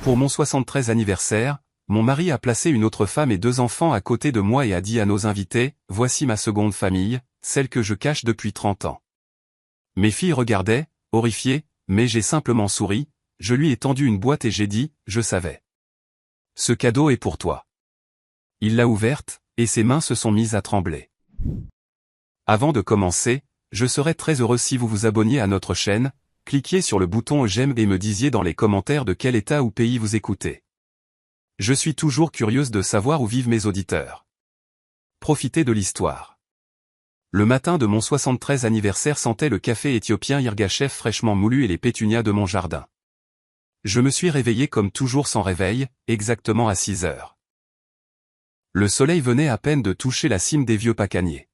Pour mon 73 anniversaire, mon mari a placé une autre femme et 2 enfants à côté de moi et a dit à nos invités, voici ma seconde famille, celle que je cache depuis 30 ans. Mes filles regardaient, horrifiées, mais j'ai simplement souri, je lui ai tendu une boîte et j'ai dit, je savais. Ce cadeau est pour toi. Il l'a ouverte, et ses mains se sont mises à trembler. Avant de commencer, je serais très heureux si vous vous abonniez à notre chaîne, cliquiez sur le bouton j'aime et me disiez dans les commentaires de quel état ou pays vous écoutez. Je suis toujours curieuse de savoir où vivent mes auditeurs. Profitez de l'histoire. Le matin de mon 73 anniversaire sentait le café éthiopien Yirgacheffe fraîchement moulu et les pétunias de mon jardin. Je me suis réveillé comme toujours sans réveil, exactement à 6 heures. Le soleil venait à peine de toucher la cime des vieux pacaniers.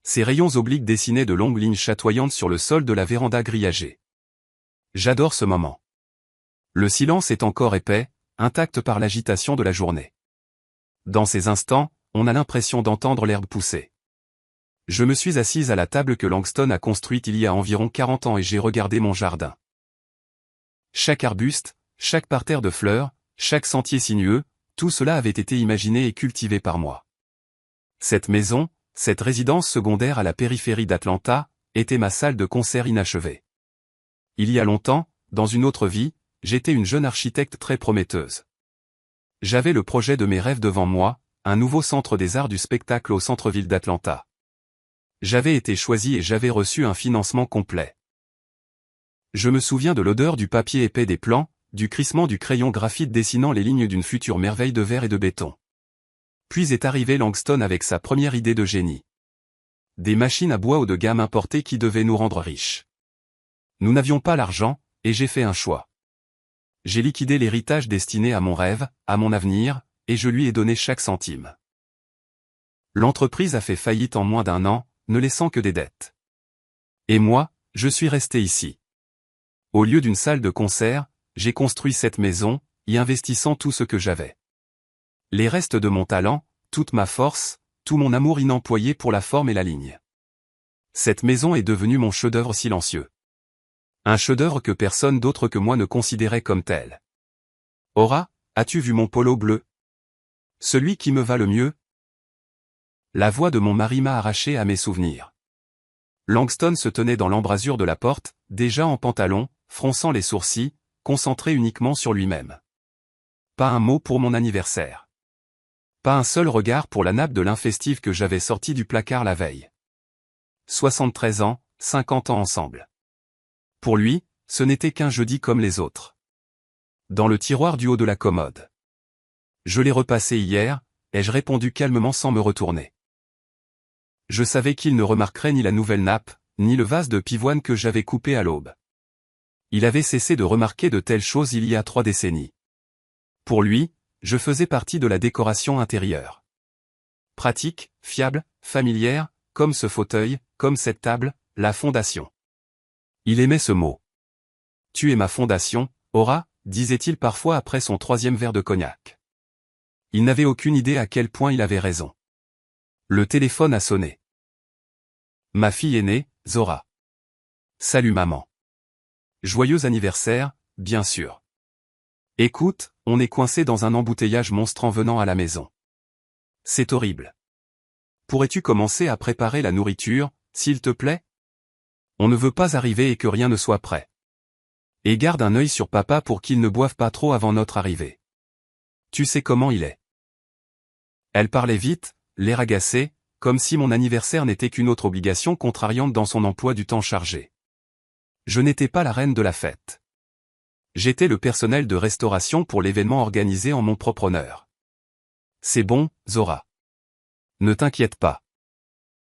Ses rayons obliques dessinaient de longues lignes chatoyantes sur le sol de la véranda grillagée. J'adore ce moment. Le silence est encore épais, intact par l'agitation de la journée. Dans ces instants, on a l'impression d'entendre l'herbe pousser. Je me suis assise à la table que Langston a construite il y a environ 40 ans et j'ai regardé mon jardin. Chaque arbuste, chaque parterre de fleurs, chaque sentier sinueux, tout cela avait été imaginé et cultivé par moi. Cette maison, cette résidence secondaire à la périphérie d'Atlanta, était ma salle de concert inachevée. Il y a longtemps, dans une autre vie, j'étais une jeune architecte très prometteuse. J'avais le projet de mes rêves devant moi, un nouveau centre des arts du spectacle au centre-ville d'Atlanta. J'avais été choisi et j'avais reçu un financement complet. Je me souviens de l'odeur du papier épais des plans, du crissement du crayon graphite dessinant les lignes d'une future merveille de verre et de béton. Puis est arrivé Langston avec sa première idée de génie. Des machines à bois haut de gamme importées qui devaient nous rendre riches. Nous n'avions pas l'argent, et j'ai fait un choix. J'ai liquidé l'héritage destiné à mon rêve, à mon avenir, et je lui ai donné chaque centime. L'entreprise a fait faillite en moins d'1 an, ne laissant que des dettes. Et moi, je suis resté ici. Au lieu d'une salle de concert, j'ai construit cette maison, y investissant tout ce que j'avais. Les restes de mon talent, toute ma force, tout mon amour inemployé pour la forme et la ligne. Cette maison est devenue mon chef-d'œuvre silencieux. Un chef-d'œuvre que personne d'autre que moi ne considérait comme tel. Aura, as-tu vu mon polo bleu? Celui qui me va le mieux? La voix de mon mari m'a arraché à mes souvenirs. Langston se tenait dans l'embrasure de la porte, déjà en pantalon, fronçant les sourcils, concentré uniquement sur lui-même. Pas un mot pour mon anniversaire. Pas un seul regard pour la nappe de lin festive que j'avais sortie du placard la veille. 73 ans, 50 ans ensemble. Pour lui, ce n'était qu'un jeudi comme les autres. Dans le tiroir du haut de la commode. Je l'ai repassé hier, ai-je répondu calmement sans me retourner. Je savais qu'il ne remarquerait ni la nouvelle nappe, ni le vase de pivoine que j'avais coupé à l'aube. Il avait cessé de remarquer de telles choses il y a 3 décennies. Pour lui, je faisais partie de la décoration intérieure. Pratique, fiable, familière, comme ce fauteuil, comme cette table, la fondation. Il aimait ce mot. Tu es ma fondation, Aura, disait-il parfois après son 3e verre de cognac. Il n'avait aucune idée à quel point il avait raison. Le téléphone a sonné. Ma fille aînée, Zora. Salut maman. Joyeux anniversaire, bien sûr. Écoute, on est coincé dans un embouteillage monstre en venant à la maison. C'est horrible. Pourrais-tu commencer à préparer la nourriture, s'il te plaît? On ne veut pas arriver et que rien ne soit prêt. Et garde un œil sur papa pour qu'il ne boive pas trop avant notre arrivée. Tu sais comment il est. Elle parlait vite, l'air agacé, comme si mon anniversaire n'était qu'une autre obligation contrariante dans son emploi du temps chargé. Je n'étais pas la reine de la fête. J'étais le personnel de restauration pour l'événement organisé en mon propre honneur. C'est bon, Zora. Ne t'inquiète pas.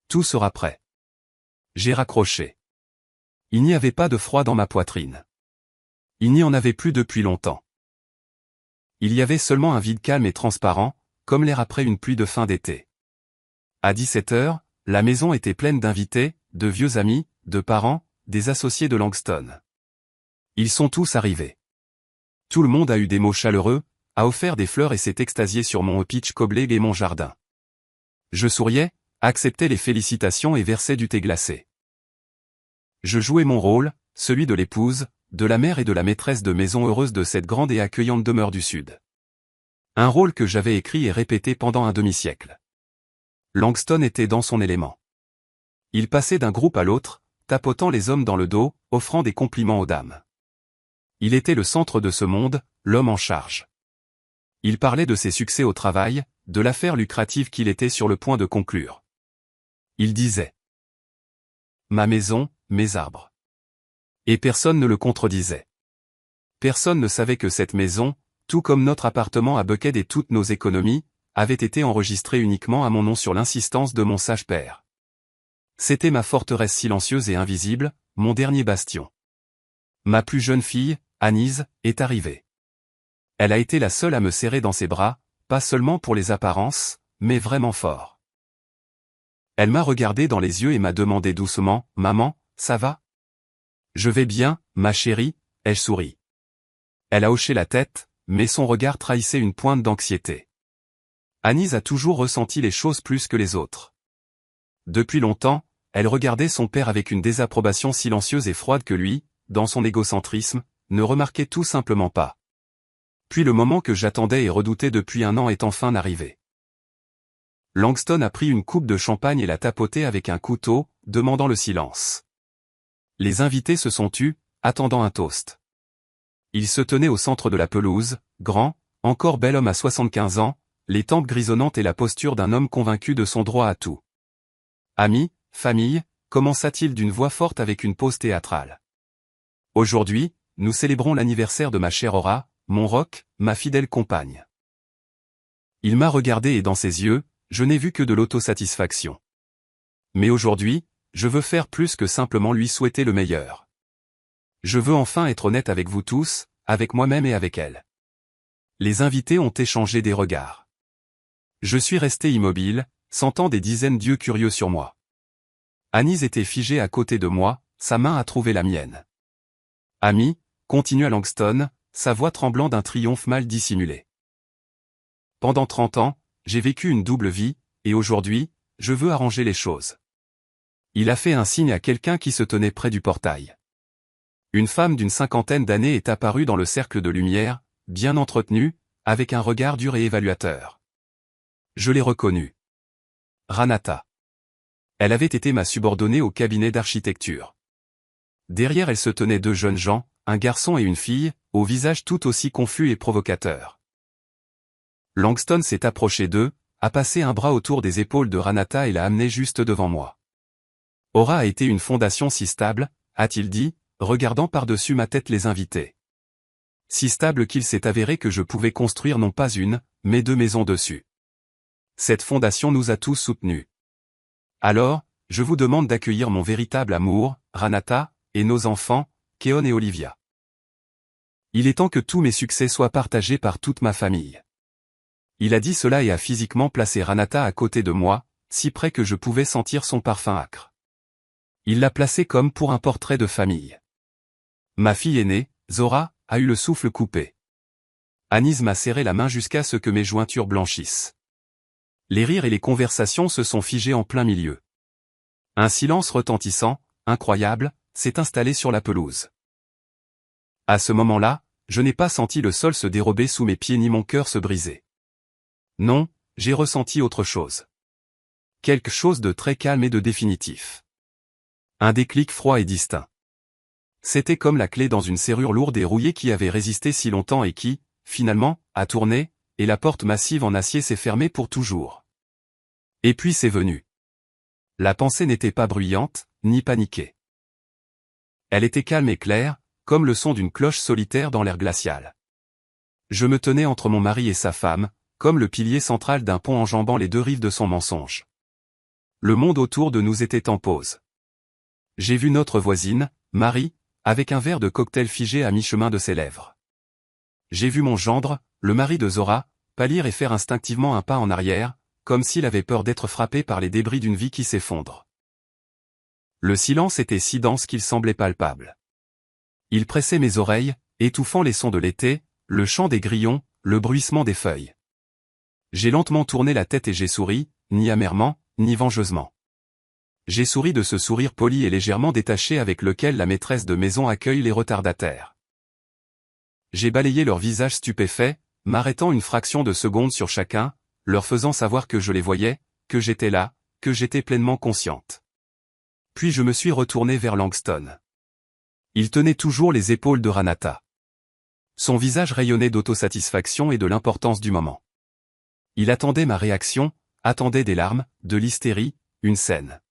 Tout sera prêt. J'ai raccroché. Il n'y avait pas de froid dans ma poitrine. Il n'y en avait plus depuis longtemps. Il y avait seulement un vide calme et transparent, comme l'air après une pluie de fin d'été. À 17 heures, la maison était pleine d'invités, de vieux amis, de parents, des associés de Langston. Ils sont tous arrivés. Tout le monde a eu des mots chaleureux, a offert des fleurs et s'est extasié sur mon peach cobbler et mon jardin. Je souriais, acceptais les félicitations et versais du thé glacé. Je jouais mon rôle, celui de l'épouse, de la mère et de la maîtresse de maison heureuse de cette grande et accueillante demeure du Sud. Un rôle que j'avais écrit et répété pendant un demi-siècle. Langston était dans son élément. Il passait d'un groupe à l'autre, tapotant les hommes dans le dos, offrant des compliments aux dames. Il était le centre de ce monde, l'homme en charge. Il parlait de ses succès au travail, de l'affaire lucrative qu'il était sur le point de conclure. Il disait « Ma maison, mes arbres ». Et personne ne le contredisait. Personne ne savait que cette maison, tout comme notre appartement à Buckhead et toutes nos économies, avait été enregistrée uniquement à mon nom sur l'insistance de mon sage père. C'était ma forteresse silencieuse et invisible, mon dernier bastion. Ma plus jeune fille, Anise, est arrivée. Elle a été la seule à me serrer dans ses bras, pas seulement pour les apparences, mais vraiment fort. Elle m'a regardé dans les yeux et m'a demandé doucement, « Maman, ça va ?» « Je vais bien, ma chérie », ai-je souri. Elle a hoché la tête, mais son regard trahissait une pointe d'anxiété. Anise a toujours ressenti les choses plus que les autres. Depuis longtemps, elle regardait son père avec une désapprobation silencieuse et froide que lui, dans son égocentrisme, ne remarquait tout simplement pas. Puis le moment que j'attendais et redoutais depuis un an est enfin arrivé. Langston a pris une coupe de champagne et l'a tapotée avec un couteau, demandant le silence. Les invités se sont tus, attendant un toast. Il se tenait au centre de la pelouse, grand, encore bel homme à 75 ans, les tempes grisonnantes et la posture d'un homme convaincu de son droit à tout. Amis, famille, commença-t-il d'une voix forte avec une pause théâtrale. Aujourd'hui, nous célébrons l'anniversaire de ma chère Aura, mon roc, ma fidèle compagne. Il m'a regardé et dans ses yeux, je n'ai vu que de l'autosatisfaction. Mais aujourd'hui, je veux faire plus que simplement lui souhaiter le meilleur. Je veux enfin être honnête avec vous tous, avec moi-même et avec elle. Les invités ont échangé des regards. Je suis resté immobile, sentant des dizaines d'yeux curieux sur moi. Anise était figée à côté de moi, sa main a trouvé la mienne. Ami, continua Langston, sa voix tremblant d'un triomphe mal dissimulé. Pendant 30 ans, j'ai vécu une double vie, et aujourd'hui, je veux arranger les choses. Il a fait un signe à quelqu'un qui se tenait près du portail. Une femme d'une 50aine d'années est apparue dans le cercle de lumière, bien entretenue, avec un regard dur et évaluateur. Je l'ai reconnue. Ranata. Elle avait été ma subordonnée au cabinet d'architecture. Derrière elle se tenaient deux jeunes gens, un garçon et une fille, au visage tout aussi confus et provocateur. Langston s'est approché d'eux, a passé un bras autour des épaules de Ranata et l'a amené juste devant moi. Aura a été une fondation si stable, a-t-il dit, regardant par-dessus ma tête les invités. Si stable qu'il s'est avéré que je pouvais construire non pas une, mais deux maisons dessus. Cette fondation nous a tous soutenus. Alors, je vous demande d'accueillir mon véritable amour, Ranata, et nos enfants, Keon et Olivia. Il est temps que tous mes succès soient partagés par toute ma famille. Il a dit cela et a physiquement placé Ranata à côté de moi, si près que je pouvais sentir son parfum âcre. Il l'a placé comme pour un portrait de famille. Ma fille aînée, Zora, a eu le souffle coupé. Anise m'a serré la main jusqu'à ce que mes jointures blanchissent. Les rires et les conversations se sont figés en plein milieu. Un silence retentissant, incroyable, s'est installé sur la pelouse. À ce moment-là, je n'ai pas senti le sol se dérober sous mes pieds ni mon cœur se briser. Non, j'ai ressenti autre chose. Quelque chose de très calme et de définitif. Un déclic froid et distinct. C'était comme la clé dans une serrure lourde et rouillée qui avait résisté si longtemps et qui, finalement, a tourné, et la porte massive en acier s'est fermée pour toujours. Et puis c'est venu. La pensée n'était pas bruyante, ni paniquée. Elle était calme et claire, comme le son d'une cloche solitaire dans l'air glacial. Je me tenais entre mon mari et sa femme, comme le pilier central d'un pont enjambant les deux rives de son mensonge. Le monde autour de nous était en pause. J'ai vu notre voisine, Marie, avec un verre de cocktail figé à mi-chemin de ses lèvres. J'ai vu mon gendre, le mari de Zora, pâlir et faire instinctivement un pas en arrière, comme s'il avait peur d'être frappé par les débris d'une vie qui s'effondre. Le silence était si dense qu'il semblait palpable. Il pressait mes oreilles, étouffant les sons de l'été, le chant des grillons, le bruissement des feuilles. J'ai lentement tourné la tête et j'ai souri, ni amèrement, ni vengeusement. J'ai souri de ce sourire poli et légèrement détaché avec lequel la maîtresse de maison accueille les retardataires. J'ai balayé leur visage stupéfait, m'arrêtant une fraction de seconde sur chacun, leur faisant savoir que je les voyais, que j'étais là, que j'étais pleinement consciente. Puis je me suis retourné vers Langston. Il tenait toujours les épaules de Ranata. Son visage rayonnait d'autosatisfaction et de l'importance du moment. Il attendait ma réaction, attendait des larmes, de l'hystérie, une scène.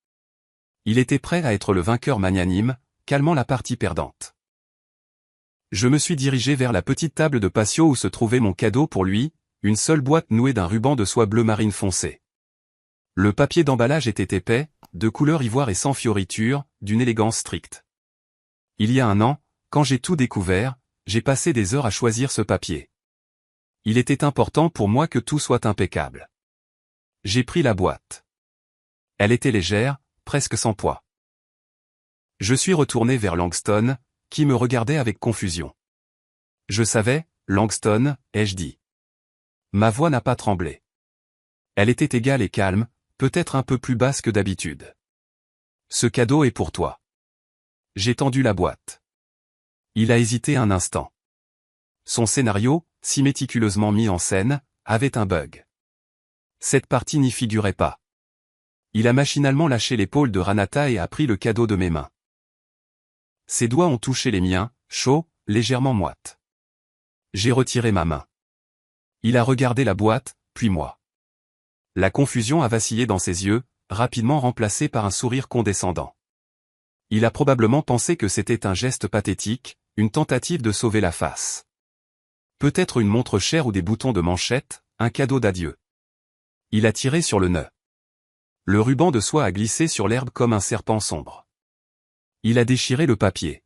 Il était prêt à être le vainqueur magnanime, calmant la partie perdante. Je me suis dirigé vers la petite table de patio où se trouvait mon cadeau pour lui, une seule boîte nouée d'un ruban de soie bleu marine foncé. Le papier d'emballage était épais, de couleur ivoire et sans fioritures, d'une élégance stricte. Il y a un an, quand j'ai tout découvert, j'ai passé des heures à choisir ce papier. Il était important pour moi que tout soit impeccable. J'ai pris la boîte. Elle était légère, presque sans poids. Je suis retourné vers Langston, qui me regardait avec confusion. Je savais, Langston, ai-je dit. Ma voix n'a pas tremblé. Elle était égale et calme, peut-être un peu plus basse que d'habitude. Ce cadeau est pour toi. J'ai tendu la boîte. Il a hésité un instant. Son scénario, si méticuleusement mis en scène, avait un bug. Cette partie n'y figurait pas. Il a machinalement lâché l'épaule de Ranata et a pris le cadeau de mes mains. Ses doigts ont touché les miens, chauds, légèrement moites. J'ai retiré ma main. Il a regardé la boîte, puis moi. La confusion a vacillé dans ses yeux, rapidement remplacée par un sourire condescendant. Il a probablement pensé que c'était un geste pathétique, une tentative de sauver la face. Peut-être une montre chère ou des boutons de manchette, un cadeau d'adieu. Il a tiré sur le nœud. Le ruban de soie a glissé sur l'herbe comme un serpent sombre. Il a déchiré le papier.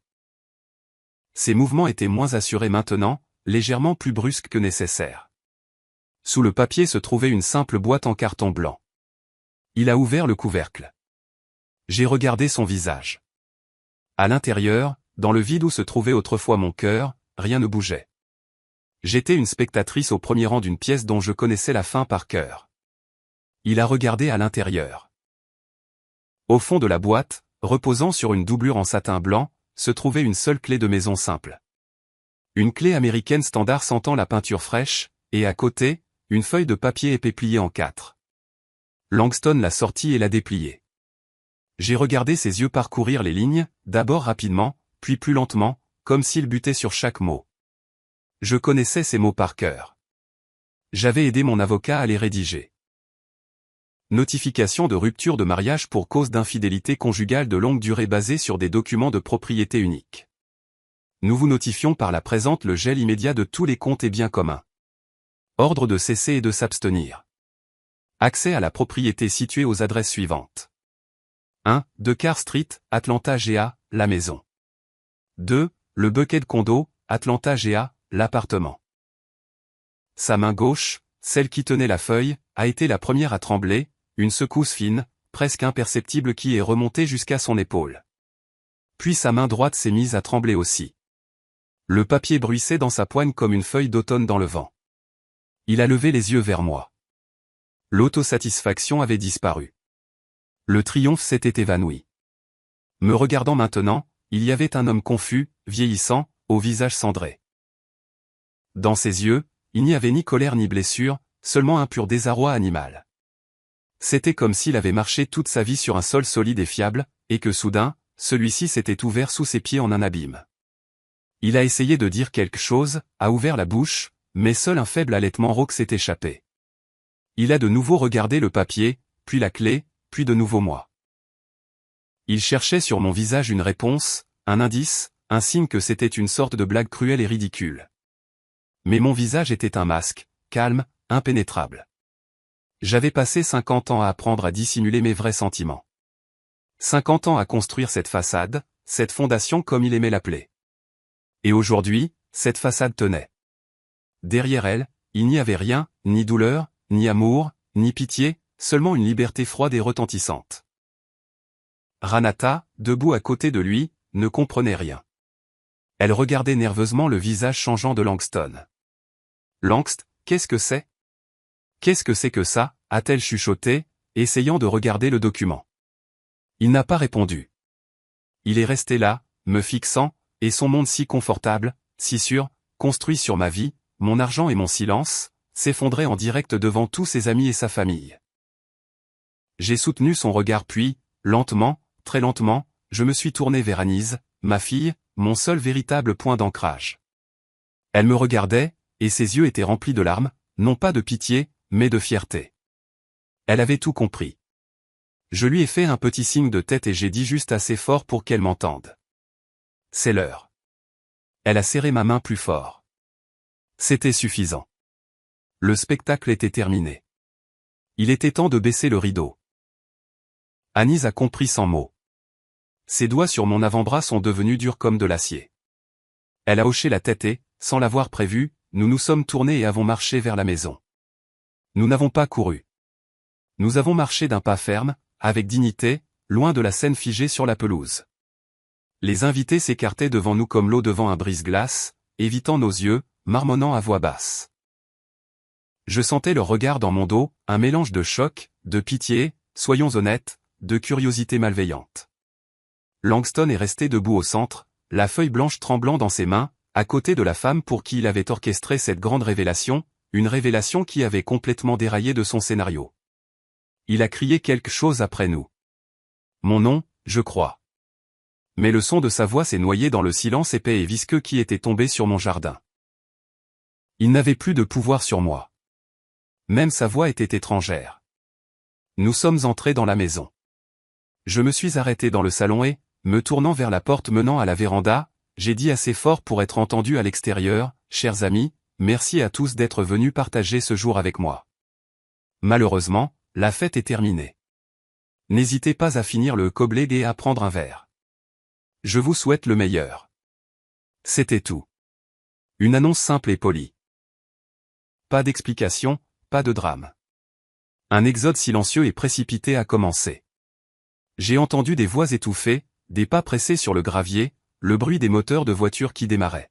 Ses mouvements étaient moins assurés maintenant, légèrement plus brusques que nécessaire. Sous le papier se trouvait une simple boîte en carton blanc. Il a ouvert le couvercle. J'ai regardé son visage. À l'intérieur, dans le vide où se trouvait autrefois mon cœur, rien ne bougeait. J'étais une spectatrice au premier rang d'une pièce dont je connaissais la fin par cœur. Il a regardé à l'intérieur. Au fond de la boîte, reposant sur une doublure en satin blanc, se trouvait une seule clé de maison simple. Une clé américaine standard sentant la peinture fraîche, et à côté, une feuille de papier épais pliée en 4. Langston l'a sortie et l'a dépliée. J'ai regardé ses yeux parcourir les lignes, d'abord rapidement, puis plus lentement, comme s'il butait sur chaque mot. Je connaissais ces mots par cœur. J'avais aidé mon avocat à les rédiger. Notification de rupture de mariage pour cause d'infidélité conjugale de longue durée basée sur des documents de propriété unique. Nous vous notifions par la présente le gel immédiat de tous les comptes et biens communs. Ordre de cesser et de s'abstenir. Accès à la propriété située aux adresses suivantes. 1. De Carr Street, Atlanta GA, la maison. 2. Le Buckhead Condo, Atlanta GA, l'appartement. Sa main gauche, celle qui tenait la feuille, a été la première à trembler, une secousse fine, presque imperceptible qui est remontée jusqu'à son épaule. Puis sa main droite s'est mise à trembler aussi. Le papier bruissait dans sa poigne comme une feuille d'automne dans le vent. Il a levé les yeux vers moi. L'autosatisfaction avait disparu. Le triomphe s'était évanoui. Me regardant maintenant, il y avait un homme confus, vieillissant, au visage cendré. Dans ses yeux, il n'y avait ni colère ni blessure, seulement un pur désarroi animal. C'était comme s'il avait marché toute sa vie sur un sol solide et fiable, et que soudain, celui-ci s'était ouvert sous ses pieds en un abîme. Il a essayé de dire quelque chose, a ouvert la bouche, mais seul un faible halètement rauque s'est échappé. Il a de nouveau regardé le papier, puis la clé, puis de nouveau moi. Il cherchait sur mon visage une réponse, un indice, un signe que c'était une sorte de blague cruelle et ridicule. Mais mon visage était un masque, calme, impénétrable. J'avais passé 50 ans à apprendre à dissimuler mes vrais sentiments. 50 ans à construire cette façade, cette fondation comme il aimait l'appeler. Et aujourd'hui, cette façade tenait. Derrière elle, il n'y avait rien, ni douleur, ni amour, ni pitié, seulement une liberté froide et retentissante. Ranata, debout à côté de lui, ne comprenait rien. Elle regardait nerveusement le visage changeant de Langston. « Langst, qu'est-ce que c'est ? Qu'est-ce que c'est que ça » a-t-elle chuchoté, essayant de regarder le document. Il n'a pas répondu. Il est resté là, me fixant, et son monde si confortable, si sûr, construit sur ma vie, mon argent et mon silence, s'effondrait en direct devant tous ses amis et sa famille. J'ai soutenu son regard puis, lentement, très lentement, je me suis tourné vers Anise, ma fille, mon seul véritable point d'ancrage. Elle me regardait, et ses yeux étaient remplis de larmes, non pas de pitié, mais de fierté. Elle avait tout compris. Je lui ai fait un petit signe de tête et j'ai dit juste assez fort pour qu'elle m'entende. C'est l'heure. Elle a serré ma main plus fort. C'était suffisant. Le spectacle était terminé. Il était temps de baisser le rideau. Anise a compris sans mots. Ses doigts sur mon avant-bras sont devenus durs comme de l'acier. Elle a hoché la tête et, sans l'avoir prévu, nous nous sommes tournés et avons marché vers la maison. Nous n'avons pas couru. Nous avons marché d'un pas ferme, avec dignité, loin de la scène figée sur la pelouse. Les invités s'écartaient devant nous comme l'eau devant un brise-glace, évitant nos yeux, marmonnant à voix basse. Je sentais leur regard dans mon dos, un mélange de choc, de pitié, soyons honnêtes, de curiosité malveillante. Langston est resté debout au centre, la feuille blanche tremblant dans ses mains, à côté de la femme pour qui il avait orchestré cette grande révélation, une révélation qui avait complètement déraillé de son scénario. Il a crié quelque chose après nous. Mon nom, je crois. Mais le son de sa voix s'est noyé dans le silence épais et visqueux qui était tombé sur mon jardin. Il n'avait plus de pouvoir sur moi. Même sa voix était étrangère. Nous sommes entrés dans la maison. Je me suis arrêté dans le salon et, me tournant vers la porte menant à la véranda, j'ai dit assez fort pour être entendu à l'extérieur, « Chers amis, merci à tous d'être venus partager ce jour avec moi. Malheureusement, la fête est terminée. N'hésitez pas à finir le gobelet et à prendre un verre. Je vous souhaite le meilleur. » C'était tout. Une annonce simple et polie. Pas d'explication, pas de drame. Un exode silencieux et précipité a commencé. J'ai entendu des voix étouffées, des pas pressés sur le gravier, le bruit des moteurs de voitures qui démarraient.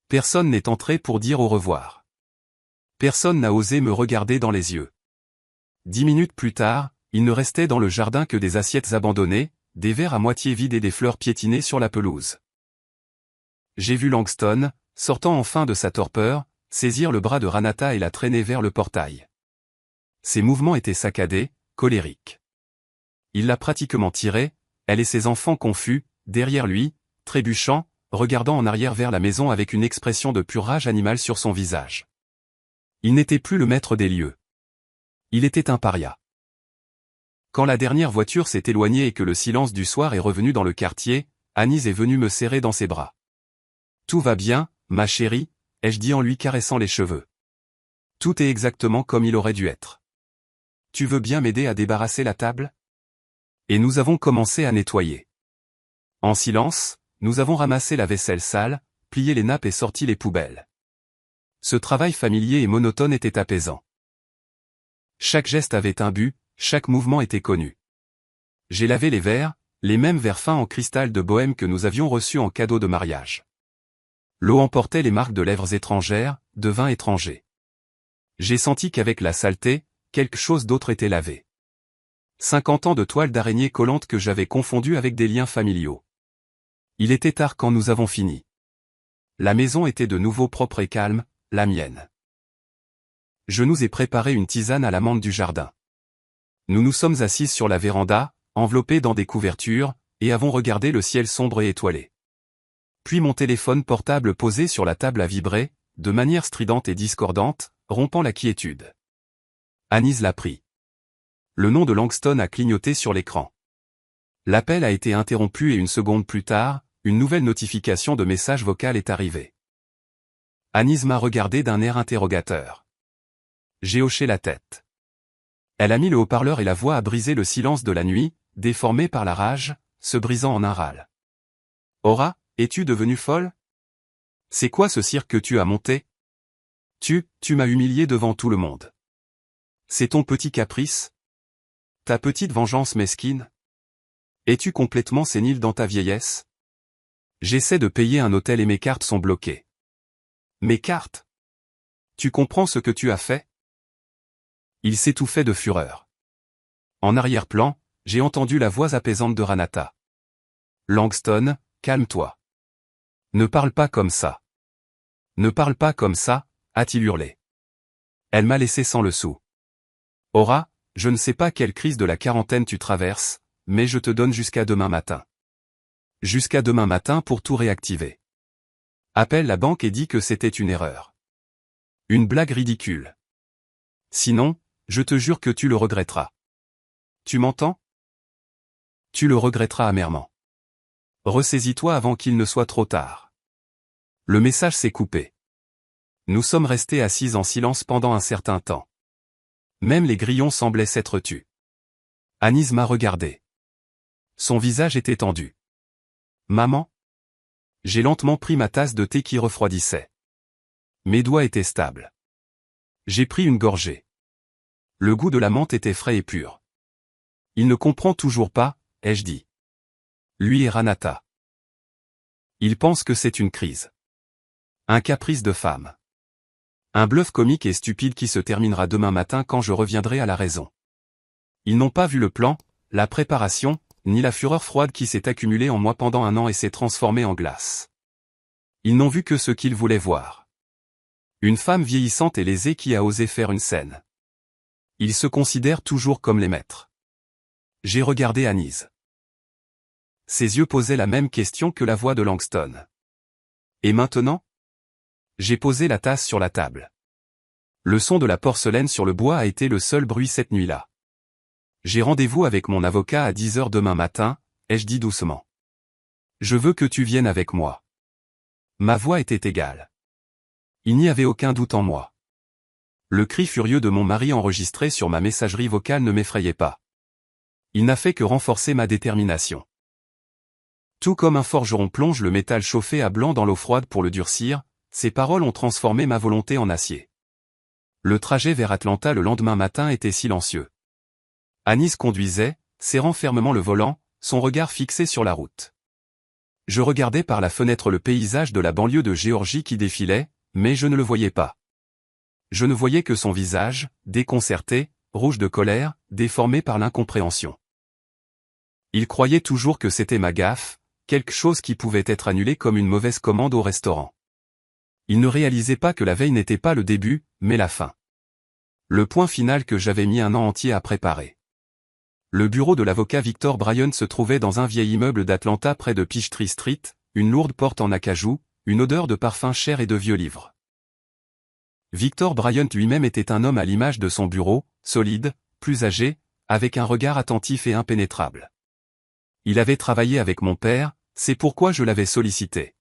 Personne n'est entré pour dire au revoir. Personne n'a osé me regarder dans les yeux. 10 minutes plus tard, il ne restait dans le jardin que des assiettes abandonnées, des verres à moitié vides et des fleurs piétinées sur la pelouse. J'ai vu Langston, sortant enfin de sa torpeur, saisir le bras de Ranata et la traîner vers le portail. Ses mouvements étaient saccadés, colériques. Il l'a pratiquement tirée, elle et ses enfants confus, derrière lui, trébuchant, regardant en arrière vers la maison avec une expression de pure rage animale sur son visage. Il n'était plus le maître des lieux. Il était un paria. Quand la dernière voiture s'est éloignée et que le silence du soir est revenu dans le quartier, Anise est venue me serrer dans ses bras. « Tout va bien, ma chérie », ai-je dit en lui caressant les cheveux. « Tout est exactement comme il aurait dû être. Tu veux bien m'aider à débarrasser la table ?» Et nous avons commencé à nettoyer. En silence, nous avons ramassé la vaisselle sale, plié les nappes et sorti les poubelles. Ce travail familier et monotone était apaisant. Chaque geste avait un but, chaque mouvement était connu. J'ai lavé les verres, les mêmes verres fins en cristal de bohème que nous avions reçus en cadeau de mariage. L'eau emportait les marques de lèvres étrangères, de vin étranger. J'ai senti qu'avec la saleté, quelque chose d'autre était lavé. 50 ans de toile d'araignée collante que j'avais confondu avec des liens familiaux. Il était tard quand nous avons fini. La maison était de nouveau propre et calme, la mienne. Je nous ai préparé une tisane à l'amande du jardin. Nous nous sommes assises sur la véranda, enveloppées dans des couvertures, et avons regardé le ciel sombre et étoilé. Puis mon téléphone portable posé sur la table a vibré, de manière stridente et discordante, rompant la quiétude. Anise l'a pris. Le nom de Langston a clignoté sur l'écran. L'appel a été interrompu et une seconde plus tard, une nouvelle notification de message vocal est arrivée. Anise m'a regardé d'un air interrogateur. J'ai hoché la tête. Elle a mis le haut-parleur et la voix a brisé le silence de la nuit, déformé par la rage, se brisant en un râle. « Aura, es-tu devenue folle? C'est quoi ce cirque que tu as monté? Tu m'as humilié devant tout le monde. C'est ton petit caprice? Ta petite vengeance mesquine? Es-tu complètement sénile dans ta vieillesse? J'essaie de payer un hôtel et mes cartes sont bloquées. Mes cartes? Tu comprends ce que tu as fait? » Il s'étouffait de fureur. En arrière-plan, j'ai entendu la voix apaisante de Ranata. Langston, calme-toi. Ne parle pas comme ça. Ne parle pas comme ça, a-t-il hurlé. Elle m'a laissé sans le sou. Aura, je ne sais pas quelle crise de la quarantaine tu traverses, mais je te donne jusqu'à demain matin. Jusqu'à demain matin pour tout réactiver. Appelle la banque et dis que c'était une erreur. Une blague ridicule. Sinon, je te jure que tu le regretteras. Tu m'entends? Tu le regretteras amèrement. Ressaisis-toi avant qu'il ne soit trop tard. Le message s'est coupé. Nous sommes restés assis en silence pendant un certain temps. Même les grillons semblaient s'être tus. Anis m'a regardé. Son visage était tendu. Maman? J'ai lentement pris ma tasse de thé qui refroidissait. Mes doigts étaient stables. J'ai pris une gorgée. Le goût de la menthe était frais et pur. Il ne comprend toujours pas, ai-je dit. Lui et Ranata. Il pense que c'est une crise. Un caprice de femme. Un bluff comique et stupide qui se terminera demain matin quand je reviendrai à la raison. Ils n'ont pas vu le plan, la préparation, ni la fureur froide qui s'est accumulée en moi pendant un an et s'est transformée en glace. Ils n'ont vu que ce qu'ils voulaient voir. Une femme vieillissante et lésée qui a osé faire une scène. Ils se considèrent toujours comme les maîtres. J'ai regardé Anis. Ses yeux posaient la même question que la voix de Langston. Et maintenant? J'ai posé la tasse sur la table. Le son de la porcelaine sur le bois a été le seul bruit cette nuit-là. J'ai rendez-vous avec mon avocat à 10 heures demain matin, ai-je dit doucement. Je veux que tu viennes avec moi. Ma voix était égale. Il n'y avait aucun doute en moi. Le cri furieux de mon mari enregistré sur ma messagerie vocale ne m'effrayait pas. Il n'a fait que renforcer ma détermination. Tout comme un forgeron plonge le métal chauffé à blanc dans l'eau froide pour le durcir, ces paroles ont transformé ma volonté en acier. Le trajet vers Atlanta le lendemain matin était silencieux. Anis conduisait, serrant fermement le volant, son regard fixé sur la route. Je regardais par la fenêtre le paysage de la banlieue de Géorgie qui défilait, mais je ne le voyais pas. Je ne voyais que son visage, déconcerté, rouge de colère, déformé par l'incompréhension. Il croyait toujours que c'était ma gaffe, quelque chose qui pouvait être annulé comme une mauvaise commande au restaurant. Il ne réalisait pas que la veille n'était pas le début, mais la fin. Le point final que j'avais mis un an entier à préparer. Le bureau de l'avocat Victor Bryant se trouvait dans un vieil immeuble d'Atlanta près de Peachtree Street, une lourde porte en acajou, une odeur de parfum cher et de vieux livres. Victor Bryant lui-même était un homme à l'image de son bureau, solide, plus âgé, avec un regard attentif et impénétrable. Il avait travaillé avec mon père, c'est pourquoi je l'avais sollicité.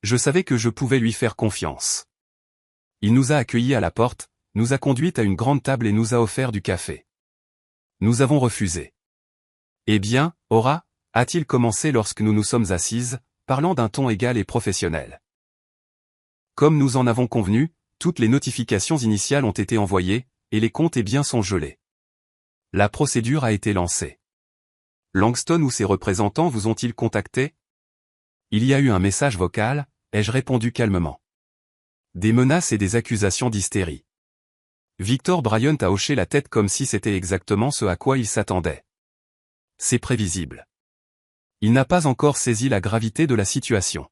Je savais que je pouvais lui faire confiance. Il nous a accueillis à la porte, nous a conduits à une grande table et nous a offert du café. Nous avons refusé. Eh bien, Aura, a-t-il commencé lorsque nous nous sommes assises, parlant d'un ton égal et professionnel. Comme nous en avons convenu, toutes les notifications initiales ont été envoyées, et les comptes et biens sont gelés. La procédure a été lancée. Langston ou ses représentants vous ont-ils contacté? Il y a eu un message vocal, ai-je répondu calmement. Des menaces et des accusations d'hystérie. Victor Bryant a hoché la tête comme si c'était exactement ce à quoi il s'attendait. C'est prévisible. Il n'a pas encore saisi la gravité de la situation.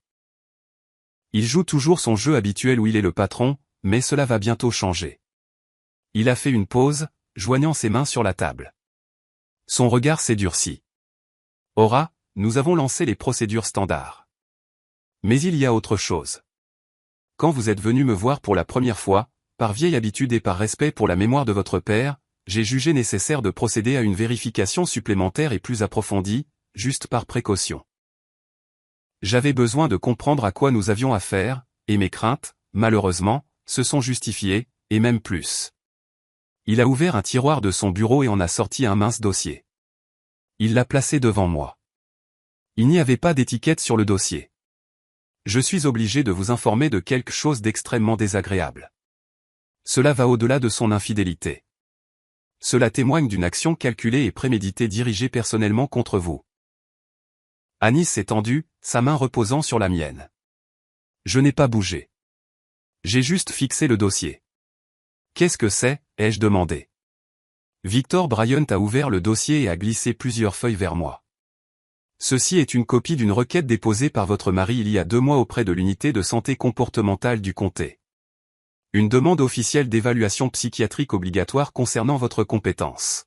Il joue toujours son jeu habituel où il est le patron, mais cela va bientôt changer. Il a fait une pause, joignant ses mains sur la table. Son regard s'est durci. Aura, nous avons lancé les procédures standards. Mais il y a autre chose. Quand vous êtes venu me voir pour la première fois, par vieille habitude et par respect pour la mémoire de votre père, j'ai jugé nécessaire de procéder à une vérification supplémentaire et plus approfondie, juste par précaution. J'avais besoin de comprendre à quoi nous avions affaire, et mes craintes, malheureusement, se sont justifiées, et même plus. Il a ouvert un tiroir de son bureau et en a sorti un mince dossier. Il l'a placé devant moi. Il n'y avait pas d'étiquette sur le dossier. Je suis obligé de vous informer de quelque chose d'extrêmement désagréable. Cela va au-delà de son infidélité. Cela témoigne d'une action calculée et préméditée dirigée personnellement contre vous. Anis s'est tendu, sa main reposant sur la mienne. Je n'ai pas bougé. J'ai juste fixé le dossier. Qu'est-ce que c'est, ai-je demandé. Victor Bryant a ouvert le dossier et a glissé plusieurs feuilles vers moi. Ceci est une copie d'une requête déposée par votre mari il y a 2 mois auprès de l'unité de santé comportementale du comté. Une demande officielle d'évaluation psychiatrique obligatoire concernant votre compétence.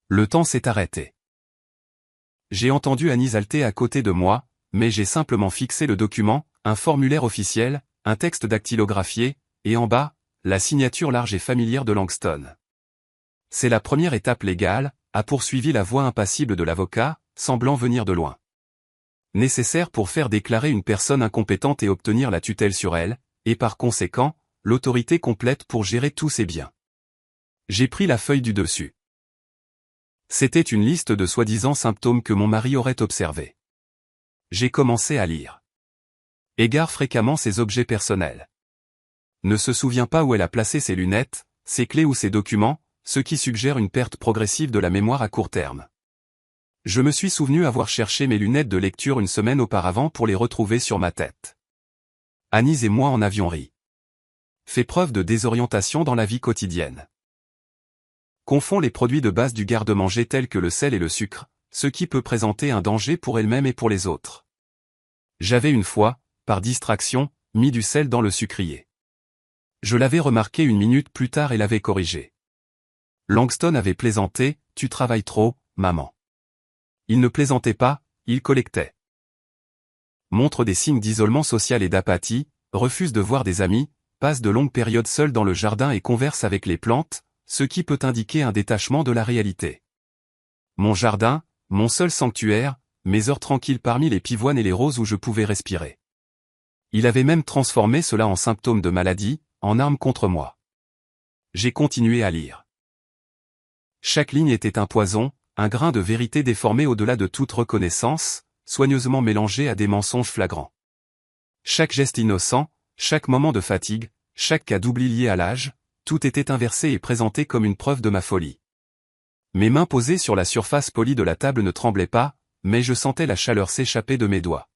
Le temps s'est arrêté. J'ai entendu Annie halter à côté de moi, mais j'ai simplement fixé le document, un formulaire officiel, un texte dactylographié, et en bas, la signature large et familière de Langston. C'est la première étape légale, a poursuivi la voix impassible de l'avocat, semblant venir de loin. Nécessaire pour faire déclarer une personne incompétente et obtenir la tutelle sur elle, et par conséquent, l'autorité complète pour gérer tous ses biens. J'ai pris la feuille du dessus. C'était une liste de soi-disant symptômes que mon mari aurait observés. J'ai commencé à lire. Égare fréquemment ses objets personnels. Ne se souvient pas où elle a placé ses lunettes, ses clés ou ses documents, ce qui suggère une perte progressive de la mémoire à court terme. Je me suis souvenu avoir cherché mes lunettes de lecture une semaine auparavant pour les retrouver sur ma tête. Annie et moi en avions ri. Fait preuve de désorientation dans la vie quotidienne. Confond les produits de base du garde-manger tels que le sel et le sucre, ce qui peut présenter un danger pour elle-même et pour les autres. J'avais une fois, par distraction, mis du sel dans le sucrier. Je l'avais remarqué 1 minute plus tard et l'avais corrigé. Langston avait plaisanté, « Tu travailles trop, maman ». Il ne plaisantait pas, il collectait. Montre des signes d'isolement social et d'apathie, refuse de voir des amis, passe de longues périodes seul dans le jardin et converse avec les plantes, ce qui peut indiquer un détachement de la réalité. Mon jardin, mon seul sanctuaire, mes heures tranquilles parmi les pivoines et les roses où je pouvais respirer. Il avait même transformé cela en symptôme de maladie, en arme contre moi. J'ai continué à lire. Chaque ligne était un poison, un grain de vérité déformé au-delà de toute reconnaissance, soigneusement mélangé à des mensonges flagrants. Chaque geste innocent, chaque moment de fatigue, chaque cas d'oubli lié à l'âge, tout était inversé et présenté comme une preuve de ma folie. Mes mains posées sur la surface polie de la table ne tremblaient pas, mais je sentais la chaleur s'échapper de mes doigts.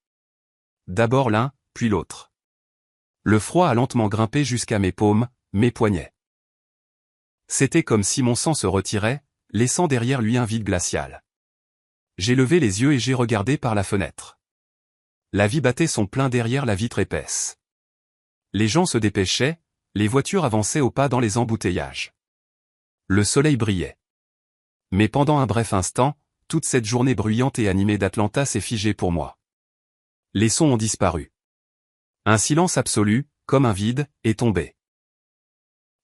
D'abord l'un, puis l'autre. Le froid a lentement grimpé jusqu'à mes paumes, mes poignets. C'était comme si mon sang se retirait, laissant derrière lui un vide glacial. J'ai levé les yeux et j'ai regardé par la fenêtre. La vie battait son plein derrière la vitre épaisse. Les gens se dépêchaient, les voitures avançaient au pas dans les embouteillages. Le soleil brillait. Mais pendant un bref instant, toute cette journée bruyante et animée d'Atlanta s'est figée pour moi. Les sons ont disparu. Un silence absolu, comme un vide, est tombé.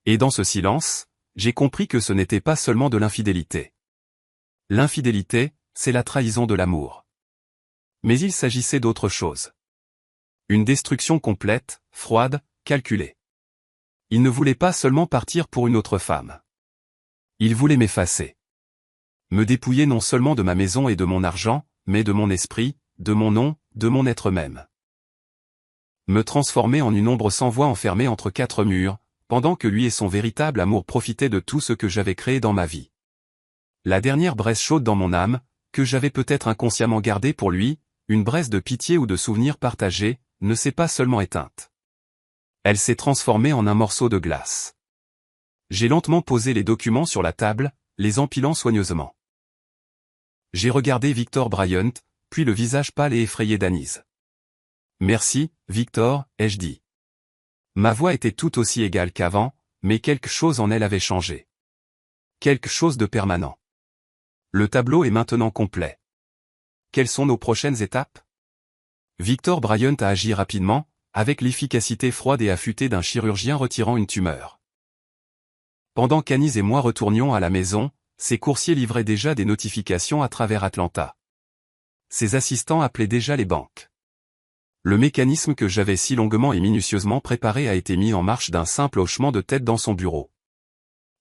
Et dans ce silence, j'ai compris que ce n'était pas seulement de l'infidélité. L'infidélité, c'est la trahison de l'amour. Mais il s'agissait d'autre chose. Une destruction complète, froide, calculée. Il ne voulait pas seulement partir pour une autre femme. Il voulait m'effacer. Me dépouiller non seulement de ma maison et de mon argent, mais de mon esprit, de mon nom, de mon être même. Me transformer en une ombre sans voix enfermée entre 4 murs, pendant que lui et son véritable amour profitaient de tout ce que j'avais créé dans ma vie. La dernière braise chaude dans mon âme, que j'avais peut-être inconsciemment gardée pour lui, une braise de pitié ou de souvenirs partagés, ne s'est pas seulement éteinte. Elle s'est transformée en un morceau de glace. J'ai lentement posé les documents sur la table, les empilant soigneusement. J'ai regardé Victor Bryant, puis le visage pâle et effrayé d'Annie. « Merci, Victor », ai-je dit. Ma voix était tout aussi égale qu'avant, mais quelque chose en elle avait changé. Quelque chose de permanent. Le tableau est maintenant complet. Quelles sont nos prochaines étapes? Victor Bryant a agi rapidement, avec l'efficacité froide et affûtée d'un chirurgien retirant une tumeur. Pendant qu'Annie et moi retournions à la maison, ses coursiers livraient déjà des notifications à travers Atlanta. Ses assistants appelaient déjà les banques. Le mécanisme que j'avais si longuement et minutieusement préparé a été mis en marche d'un simple hochement de tête dans son bureau.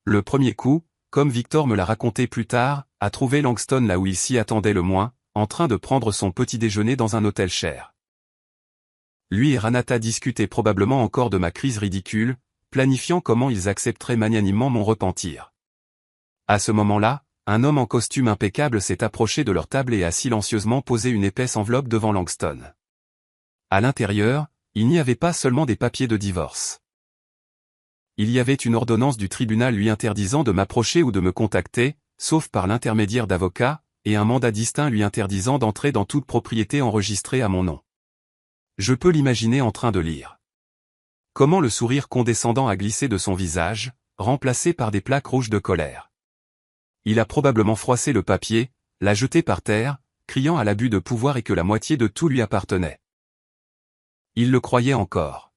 Le premier coup, comme Victor me l'a raconté plus tard, a trouvé Langston là où il s'y attendait le moins, en train de prendre son petit déjeuner dans un hôtel cher. Lui et Renata discutaient probablement encore de ma crise ridicule, planifiant comment ils accepteraient magnanimement mon repentir. À ce moment-là, un homme en costume impeccable s'est approché de leur table et a silencieusement posé une épaisse enveloppe devant Langston. À l'intérieur, il n'y avait pas seulement des papiers de divorce. il y avait une ordonnance du tribunal lui interdisant de m'approcher ou de me contacter, sauf par l'intermédiaire d'avocats, et un mandat distinct lui interdisant d'entrer dans toute propriété enregistrée à mon nom. Je peux l'imaginer en train de lire. Comment le sourire condescendant a glissé de son visage, remplacé par des plaques rouges de colère. Il a probablement froissé le papier, l'a jeté par terre, criant à l'abus de pouvoir et que la moitié de tout lui appartenait. Il le croyait encore.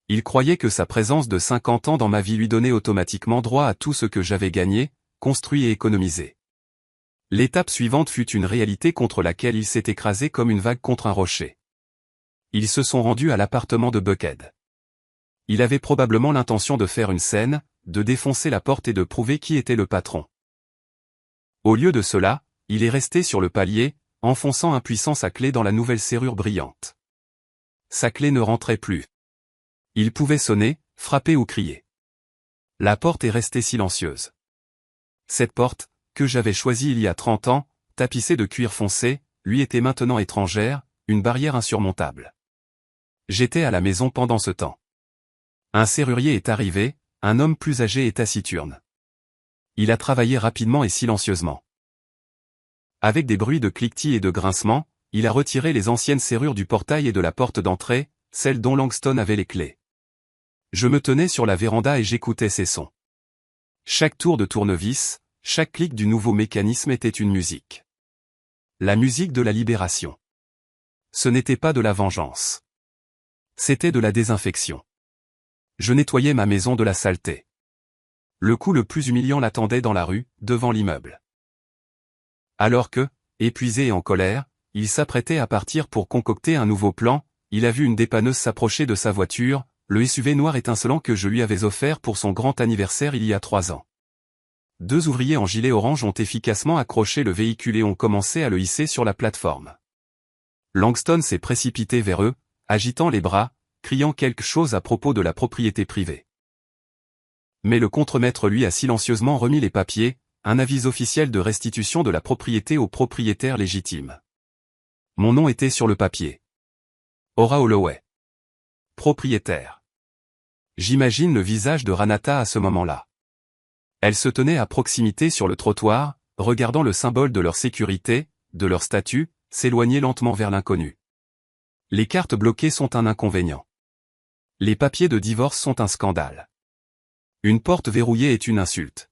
Il croyait que sa présence de 50 ans dans ma vie lui donnait automatiquement droit à tout ce que j'avais gagné, construit et économisé. L'étape suivante fut une réalité contre laquelle il s'est écrasé comme une vague contre un rocher. Ils se sont rendus à l'appartement de Buckhead. Il avait probablement l'intention de faire une scène, de défoncer la porte et de prouver qui était le patron. Au lieu de cela, il est resté sur le palier, enfonçant impuissant sa clé dans la nouvelle serrure brillante. Sa clé ne rentrait plus. Il pouvait sonner, frapper ou crier. La porte est restée silencieuse. Cette porte, que j'avais choisie il y a 30 ans, tapissée de cuir foncé, lui était maintenant étrangère, une barrière insurmontable. J'étais à la maison pendant ce temps. Un serrurier est arrivé, un homme plus âgé et taciturne. Il a travaillé rapidement et silencieusement. Avec des bruits de cliquetis et de grincements, il a retiré les anciennes serrures du portail et de la porte d'entrée, celle dont Langston avait les clés. Je me tenais sur la véranda et j'écoutais ces sons. Chaque tour de tournevis, chaque clic du nouveau mécanisme était une musique. La musique de la libération. Ce n'était pas de la vengeance. C'était de la désinfection. Je nettoyais ma maison de la saleté. Le coup le plus humiliant l'attendait dans la rue, devant l'immeuble. Alors que, épuisé et en colère, il s'apprêtait à partir pour concocter un nouveau plan, il a vu une dépanneuse s'approcher de sa voiture, le SUV noir étincelant que je lui avais offert pour son grand anniversaire il y a 3 ans. 2 ouvriers en gilet orange ont efficacement accroché le véhicule et ont commencé à le hisser sur la plateforme. Langston s'est précipité vers eux, agitant les bras, criant quelque chose à propos de la propriété privée. Mais le contremaître lui a silencieusement remis les papiers, un avis officiel de restitution de la propriété au propriétaire légitime. Mon nom était sur le papier. Ora Holloway. Propriétaire. J'imagine le visage de Ranata à ce moment-là. Elle se tenait à proximité sur le trottoir, regardant le symbole de leur sécurité, de leur statut, s'éloigner lentement vers l'inconnu. Les cartes bloquées sont un inconvénient. Les papiers de divorce sont un scandale. Une porte verrouillée est une insulte.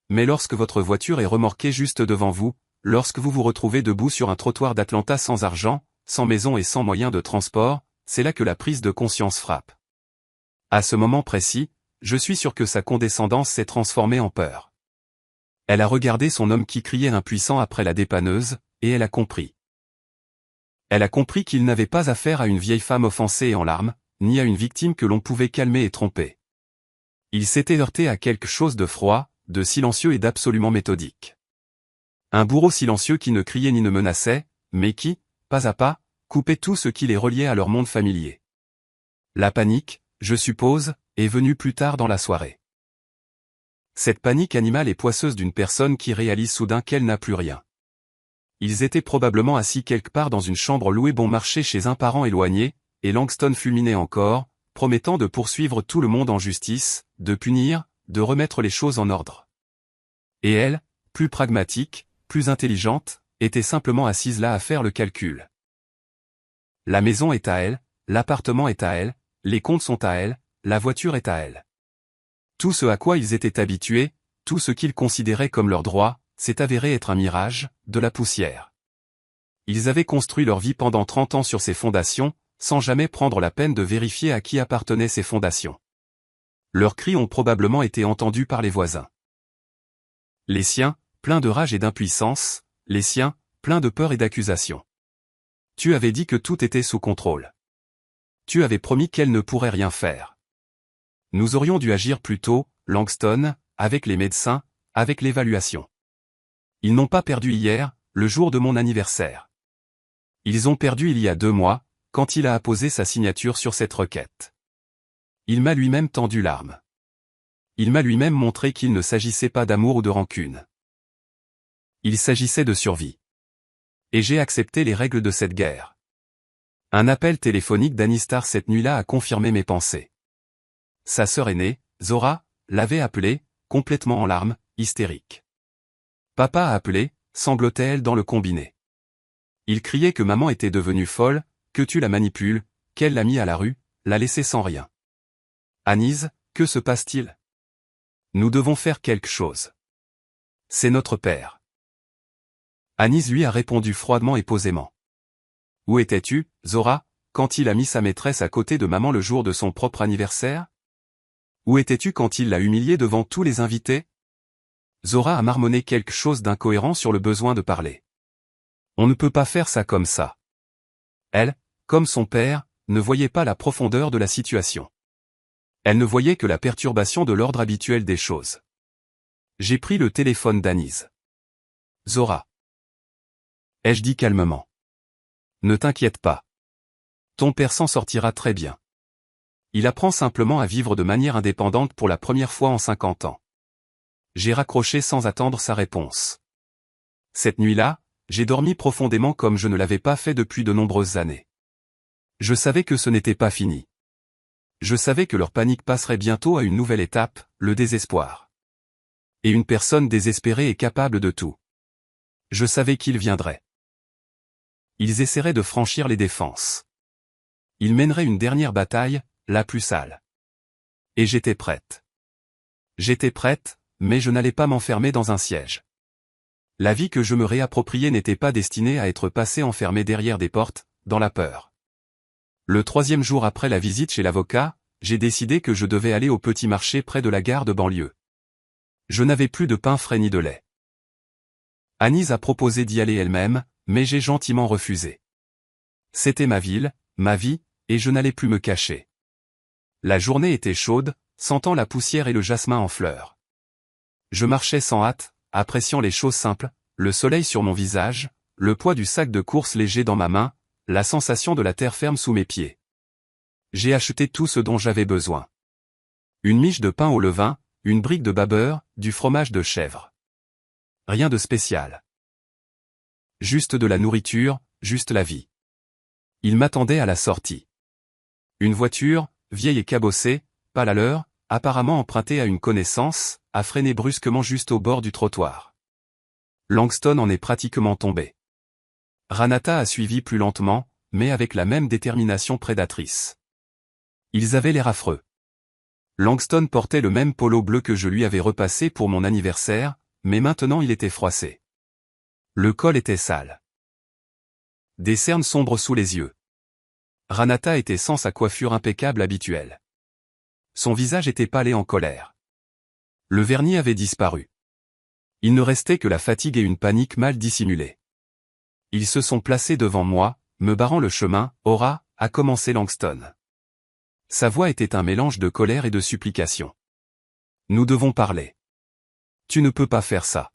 Mais lorsque votre voiture est remorquée juste devant vous, lorsque vous vous retrouvez debout sur un trottoir d'Atlanta sans argent, sans maison et sans moyen de transport, c'est là que la prise de conscience frappe. À ce moment précis, je suis sûr que sa condescendance s'est transformée en peur. Elle a regardé son homme qui criait impuissant après la dépanneuse, et elle a compris. Elle a compris qu'il n'avait pas affaire à une vieille femme offensée et en larmes, ni à une victime que l'on pouvait calmer et tromper. Il s'était heurté à quelque chose de froid, de silencieux et d'absolument méthodique. Un bourreau silencieux qui ne criait ni ne menaçait, mais qui, pas à pas, coupait tout ce qui les reliait à leur monde familier. La panique, je suppose, est venue plus tard dans la soirée. Cette panique animale et poisseuse d'une personne qui réalise soudain qu'elle n'a plus rien. Ils étaient probablement assis quelque part dans une chambre louée bon marché chez un parent éloigné, et Langston fulminait encore, promettant de poursuivre tout le monde en justice, de punir, de remettre les choses en ordre. Et elle, plus pragmatique, plus intelligente, était simplement assise là à faire le calcul. La maison est à elle, l'appartement est à elle, les comptes sont à elle, la voiture est à elle. Tout ce à quoi ils étaient habitués, tout ce qu'ils considéraient comme leur droit, s'est avéré être un mirage, de la poussière. Ils avaient construit leur vie pendant 30 ans sur ces fondations, sans jamais prendre la peine de vérifier à qui appartenaient ces fondations. Leurs cris ont probablement été entendus par les voisins. Les siens, pleins de rage et d'impuissance, les siens, pleins de peur et d'accusation. Tu avais dit que tout était sous contrôle. Tu avais promis qu'elle ne pourrait rien faire. Nous aurions dû agir plus tôt, Langston, avec les médecins, avec l'évaluation. Ils n'ont pas perdu hier, le jour de mon anniversaire. Ils ont perdu il y a 2 mois, quand il a apposé sa signature sur cette requête. Il m'a lui-même tendu l'arme. Il m'a lui-même montré qu'il ne s'agissait pas d'amour ou de rancune. Il s'agissait de survie. Et j'ai accepté les règles de cette guerre. Un appel téléphonique d'Anistar cette nuit-là a confirmé mes pensées. Sa sœur aînée, Zora, l'avait appelée, complètement en larmes, hystérique. Papa a appelé, sanglotait-elle dans le combiné. Il criait que maman était devenue folle, que tu la manipules, qu'elle l'a mis à la rue, l'a laissé sans rien. Anis, que se passe-t-il? Nous devons faire quelque chose. C'est notre père. Anis lui a répondu froidement et posément. Où étais-tu, Zora, quand il a mis sa maîtresse à côté de maman le jour de son propre anniversaire? Où étais-tu quand il l'a humiliée devant tous les invités? Zora a marmonné quelque chose d'incohérent sur le besoin de parler. On ne peut pas faire ça comme ça. Elle, comme son père, ne voyait pas la profondeur de la situation. Elle ne voyait que la perturbation de l'ordre habituel des choses. J'ai pris le téléphone d'Anis. Zora. Ai-je dit calmement. Ne t'inquiète pas. Ton père s'en sortira très bien. Il apprend simplement à vivre de manière indépendante pour la première fois en 50 ans. J'ai raccroché sans attendre sa réponse. Cette nuit-là, j'ai dormi profondément comme je ne l'avais pas fait depuis de nombreuses années. Je savais que ce n'était pas fini. Je savais que leur panique passerait bientôt à une nouvelle étape, le désespoir. Et une personne désespérée est capable de tout. Je savais qu'il viendrait. Ils essaieraient de franchir les défenses. Ils mèneraient une dernière bataille, la plus sale. Et j'étais prête. J'étais prête, mais je n'allais pas m'enfermer dans un siège. La vie que je me réappropriais n'était pas destinée à être passée enfermée derrière des portes, dans la peur. Le 3e jour après la visite chez l'avocat, j'ai décidé que je devais aller au petit marché près de la gare de banlieue. Je n'avais plus de pain frais ni de lait. Anis a proposé d'y aller elle-même, mais j'ai gentiment refusé. C'était ma ville, ma vie, et je n'allais plus me cacher. La journée était chaude, sentant la poussière et le jasmin en fleurs. Je marchais sans hâte, appréciant les choses simples, le soleil sur mon visage, le poids du sac de course léger dans ma main, la sensation de la terre ferme sous mes pieds. J'ai acheté tout ce dont j'avais besoin. Une miche de pain au levain, une brique de beurre, du fromage de chèvre. Rien de spécial. Juste de la nourriture, juste la vie. Il m'attendait à la sortie. Une voiture, vieille et cabossée, pas la leur, apparemment empruntée à une connaissance, a freiné brusquement juste au bord du trottoir. Langston en est pratiquement tombé. Ranata a suivi plus lentement, mais avec la même détermination prédatrice. Ils avaient l'air affreux. Langston portait le même polo bleu que je lui avais repassé pour mon anniversaire, mais maintenant il était froissé. Le col était sale. Des cernes sombres sous les yeux. Ranata était sans sa coiffure impeccable habituelle. Son visage était pâle et en colère. Le vernis avait disparu. Il ne restait que la fatigue et une panique mal dissimulée. Ils se sont placés devant moi, me barrant le chemin. Aura, a commencé Langston. Sa voix était un mélange de colère et de supplication. Nous devons parler. Tu ne peux pas faire ça.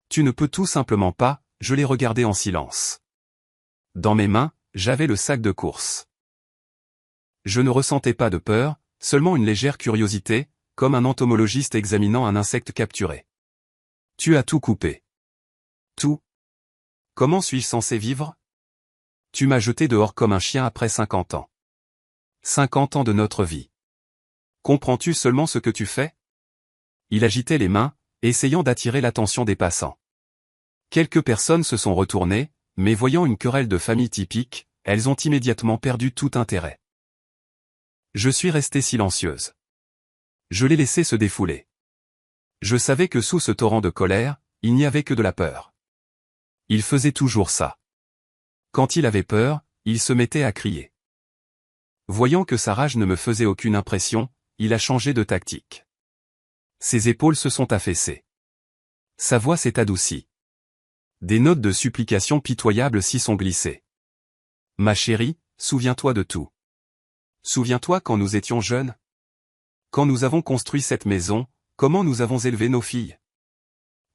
Tu ne peux tout simplement pas, je l'ai regardé en silence. Dans mes mains, j'avais le sac de course. Je ne ressentais pas de peur, seulement une légère curiosité, comme un entomologiste examinant un insecte capturé. Tu as tout coupé. Tout. Comment suis-je censé vivre? Tu m'as jeté dehors comme un chien après 50 ans. 50 ans de notre vie. Comprends-tu seulement ce que tu fais? Il agitait les mains, essayant d'attirer l'attention des passants. Quelques personnes se sont retournées, mais voyant une querelle de famille typique, elles ont immédiatement perdu tout intérêt. Je suis restée silencieuse. Je l'ai laissé se défouler. Je savais que sous ce torrent de colère, il n'y avait que de la peur. Il faisait toujours ça. Quand il avait peur, il se mettait à crier. Voyant que sa rage ne me faisait aucune impression, il a changé de tactique. Ses épaules se sont affaissées. Sa voix s'est adoucie. Des notes de supplication pitoyables s'y sont glissées. Ma chérie, souviens-toi de tout. Souviens-toi quand nous étions jeunes? Quand nous avons construit cette maison, comment nous avons élevé nos filles?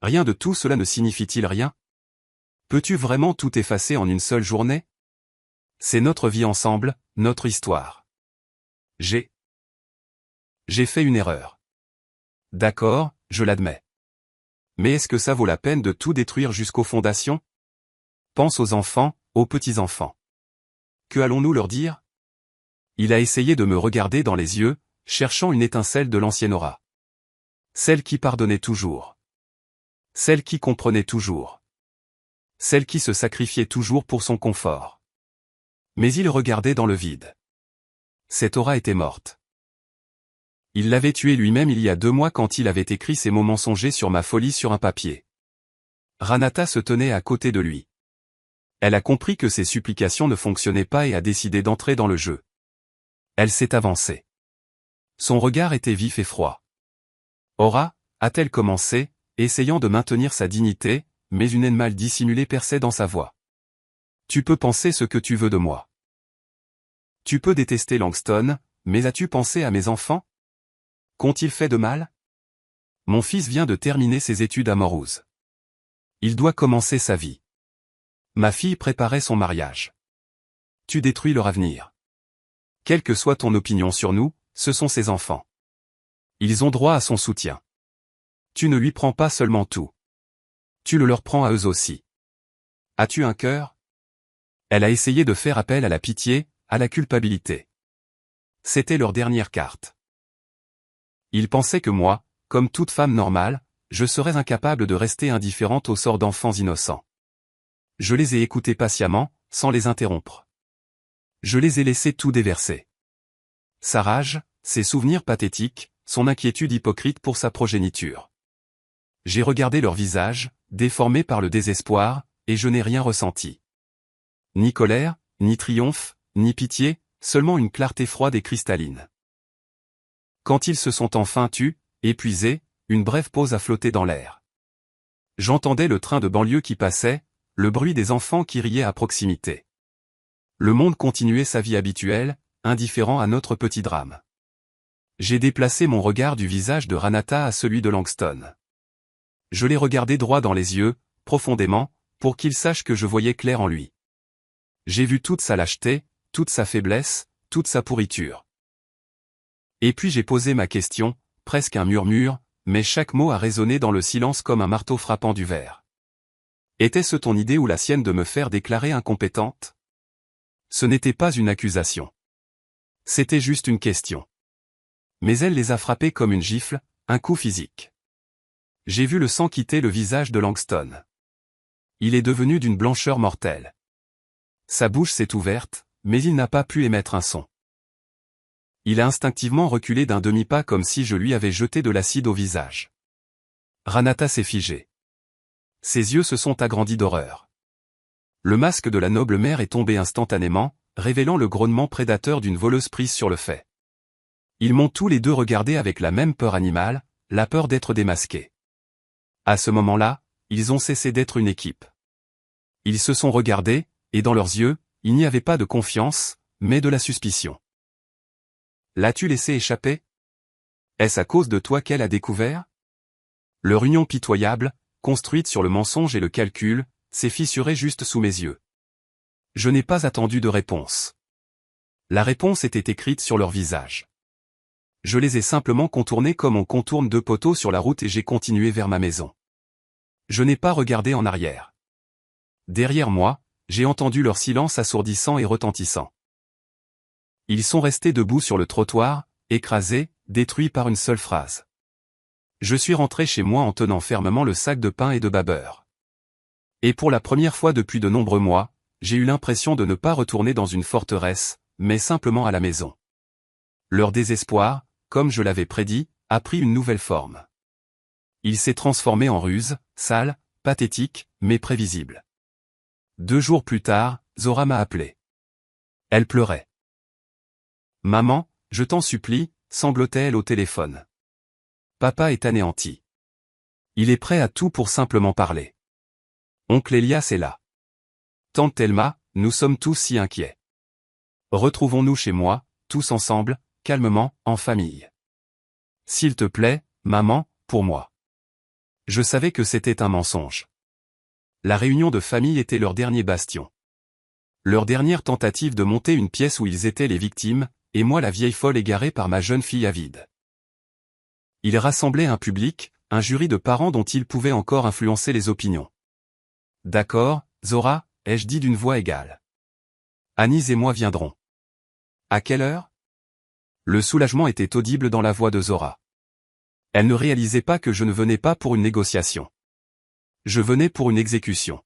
Rien de tout cela ne signifie-t-il rien? Peux-tu vraiment tout effacer en une seule journée? C'est notre vie ensemble, notre histoire. J'ai fait une erreur. D'accord, je l'admets. Mais est-ce que ça vaut la peine de tout détruire jusqu'aux fondations? Pense aux enfants, aux petits-enfants. Que allons-nous leur dire? Il a essayé de me regarder dans les yeux, cherchant une étincelle de l'ancienne aura. Celle qui pardonnait toujours. Celle qui comprenait toujours. Celle qui se sacrifiait toujours pour son confort. Mais il regardait dans le vide. Cette aura était morte. Il l'avait tuée lui-même il y a 2 mois quand il avait écrit ces mots mensongers sur ma folie sur un papier. Ranata se tenait à côté de lui. Elle a compris que ses supplications ne fonctionnaient pas et a décidé d'entrer dans le jeu. Elle s'est avancée. Son regard était vif et froid. Aura, a-t-elle commencé, essayant de maintenir sa dignité, mais une haine mal dissimulée perçait dans sa voix. Tu peux penser ce que tu veux de moi. Tu peux détester Langston, mais as-tu pensé à mes enfants? Qu'ont-ils fait de mal? Mon fils vient de terminer ses études à Moruse. Il doit commencer sa vie. Ma fille préparait son mariage. Tu détruis leur avenir. Quelle que soit ton opinion sur nous, ce sont ses enfants. Ils ont droit à son soutien. Tu ne lui prends pas seulement tout. Tu le leur prends à eux aussi. As-tu un cœur? Elle a essayé de faire appel à la pitié, à la culpabilité. C'était leur dernière carte. Ils pensaient que moi, comme toute femme normale, je serais incapable de rester indifférente au sort d'enfants innocents. Je les ai écoutés patiemment, sans les interrompre. Je les ai laissés tout déverser. Sa rage, ses souvenirs pathétiques, son inquiétude hypocrite pour sa progéniture. J'ai regardé leurs visages, déformés par le désespoir, et je n'ai rien ressenti. Ni colère, ni triomphe, ni pitié, seulement une clarté froide et cristalline. Quand ils se sont enfin tus, épuisés, une brève pause a flotté dans l'air. J'entendais le train de banlieue qui passait, le bruit des enfants qui riaient à proximité. Le monde continuait sa vie habituelle, indifférent à notre petit drame. J'ai déplacé mon regard du visage de Ranata à celui de Langston. Je l'ai regardé droit dans les yeux, profondément, pour qu'il sache que je voyais clair en lui. J'ai vu toute sa lâcheté, toute sa faiblesse, toute sa pourriture. Et puis j'ai posé ma question, presque un murmure, mais chaque mot a résonné dans le silence comme un marteau frappant du verre. Était-ce ton idée ou la sienne de me faire déclarer incompétente? Ce n'était pas une accusation. C'était juste une question. Mais elle les a frappés comme une gifle, un coup physique. J'ai vu le sang quitter le visage de Langston. Il est devenu d'une blancheur mortelle. Sa bouche s'est ouverte, mais il n'a pas pu émettre un son. Il a instinctivement reculé d'un demi-pas comme si je lui avais jeté de l'acide au visage. Ranata s'est figée. Ses yeux se sont agrandis d'horreur. Le masque de la noble mère est tombé instantanément, révélant le grognement prédateur d'une voleuse prise sur le fait. Ils m'ont tous les deux regardé avec la même peur animale, la peur d'être démasqués. À ce moment-là, ils ont cessé d'être une équipe. Ils se sont regardés, et dans leurs yeux, il n'y avait pas de confiance, mais de la suspicion. L'as-tu laissé échapper? Est-ce à cause de toi qu'elle a découvert? Leur union pitoyable, construite sur le mensonge et le calcul, s'est fissurée juste sous mes yeux. Je n'ai pas attendu de réponse. La réponse était écrite sur leur visage. Je les ai simplement contournés comme on contourne 2 poteaux sur la route et j'ai continué vers ma maison. Je n'ai pas regardé en arrière. Derrière moi, j'ai entendu leur silence assourdissant et retentissant. Ils sont restés debout sur le trottoir, écrasés, détruits par une seule phrase. Je suis rentré chez moi en tenant fermement le sac de pain et de babeur. Et pour la première fois depuis de nombreux mois, j'ai eu l'impression de ne pas retourner dans une forteresse, mais simplement à la maison. Leur désespoir, comme je l'avais prédit, a pris une nouvelle forme. Il s'est transformé en ruse, sale, pathétique, mais prévisible. 2 jours plus tard, Zora m'a appelé. Elle pleurait. Maman, je t'en supplie, sanglotait-elle au téléphone. Papa est anéanti. Il est prêt à tout pour simplement parler. Oncle Elias est là. Tante Thelma, nous sommes tous si inquiets. Retrouvons-nous chez moi, tous ensemble, calmement, en famille. S'il te plaît, maman, pour moi. Je savais que c'était un mensonge. La réunion de famille était leur dernier bastion. Leur dernière tentative de monter une pièce où ils étaient les victimes, et moi la vieille folle égarée par ma jeune fille avide. Ils rassemblaient un public, un jury de parents dont ils pouvaient encore influencer les opinions. D'accord, Zora, ai-je dit d'une voix égale. Anis et moi viendrons. À quelle heure? Le soulagement était audible dans la voix de Zora. Elle ne réalisait pas que je ne venais pas pour une négociation. Je venais pour une exécution.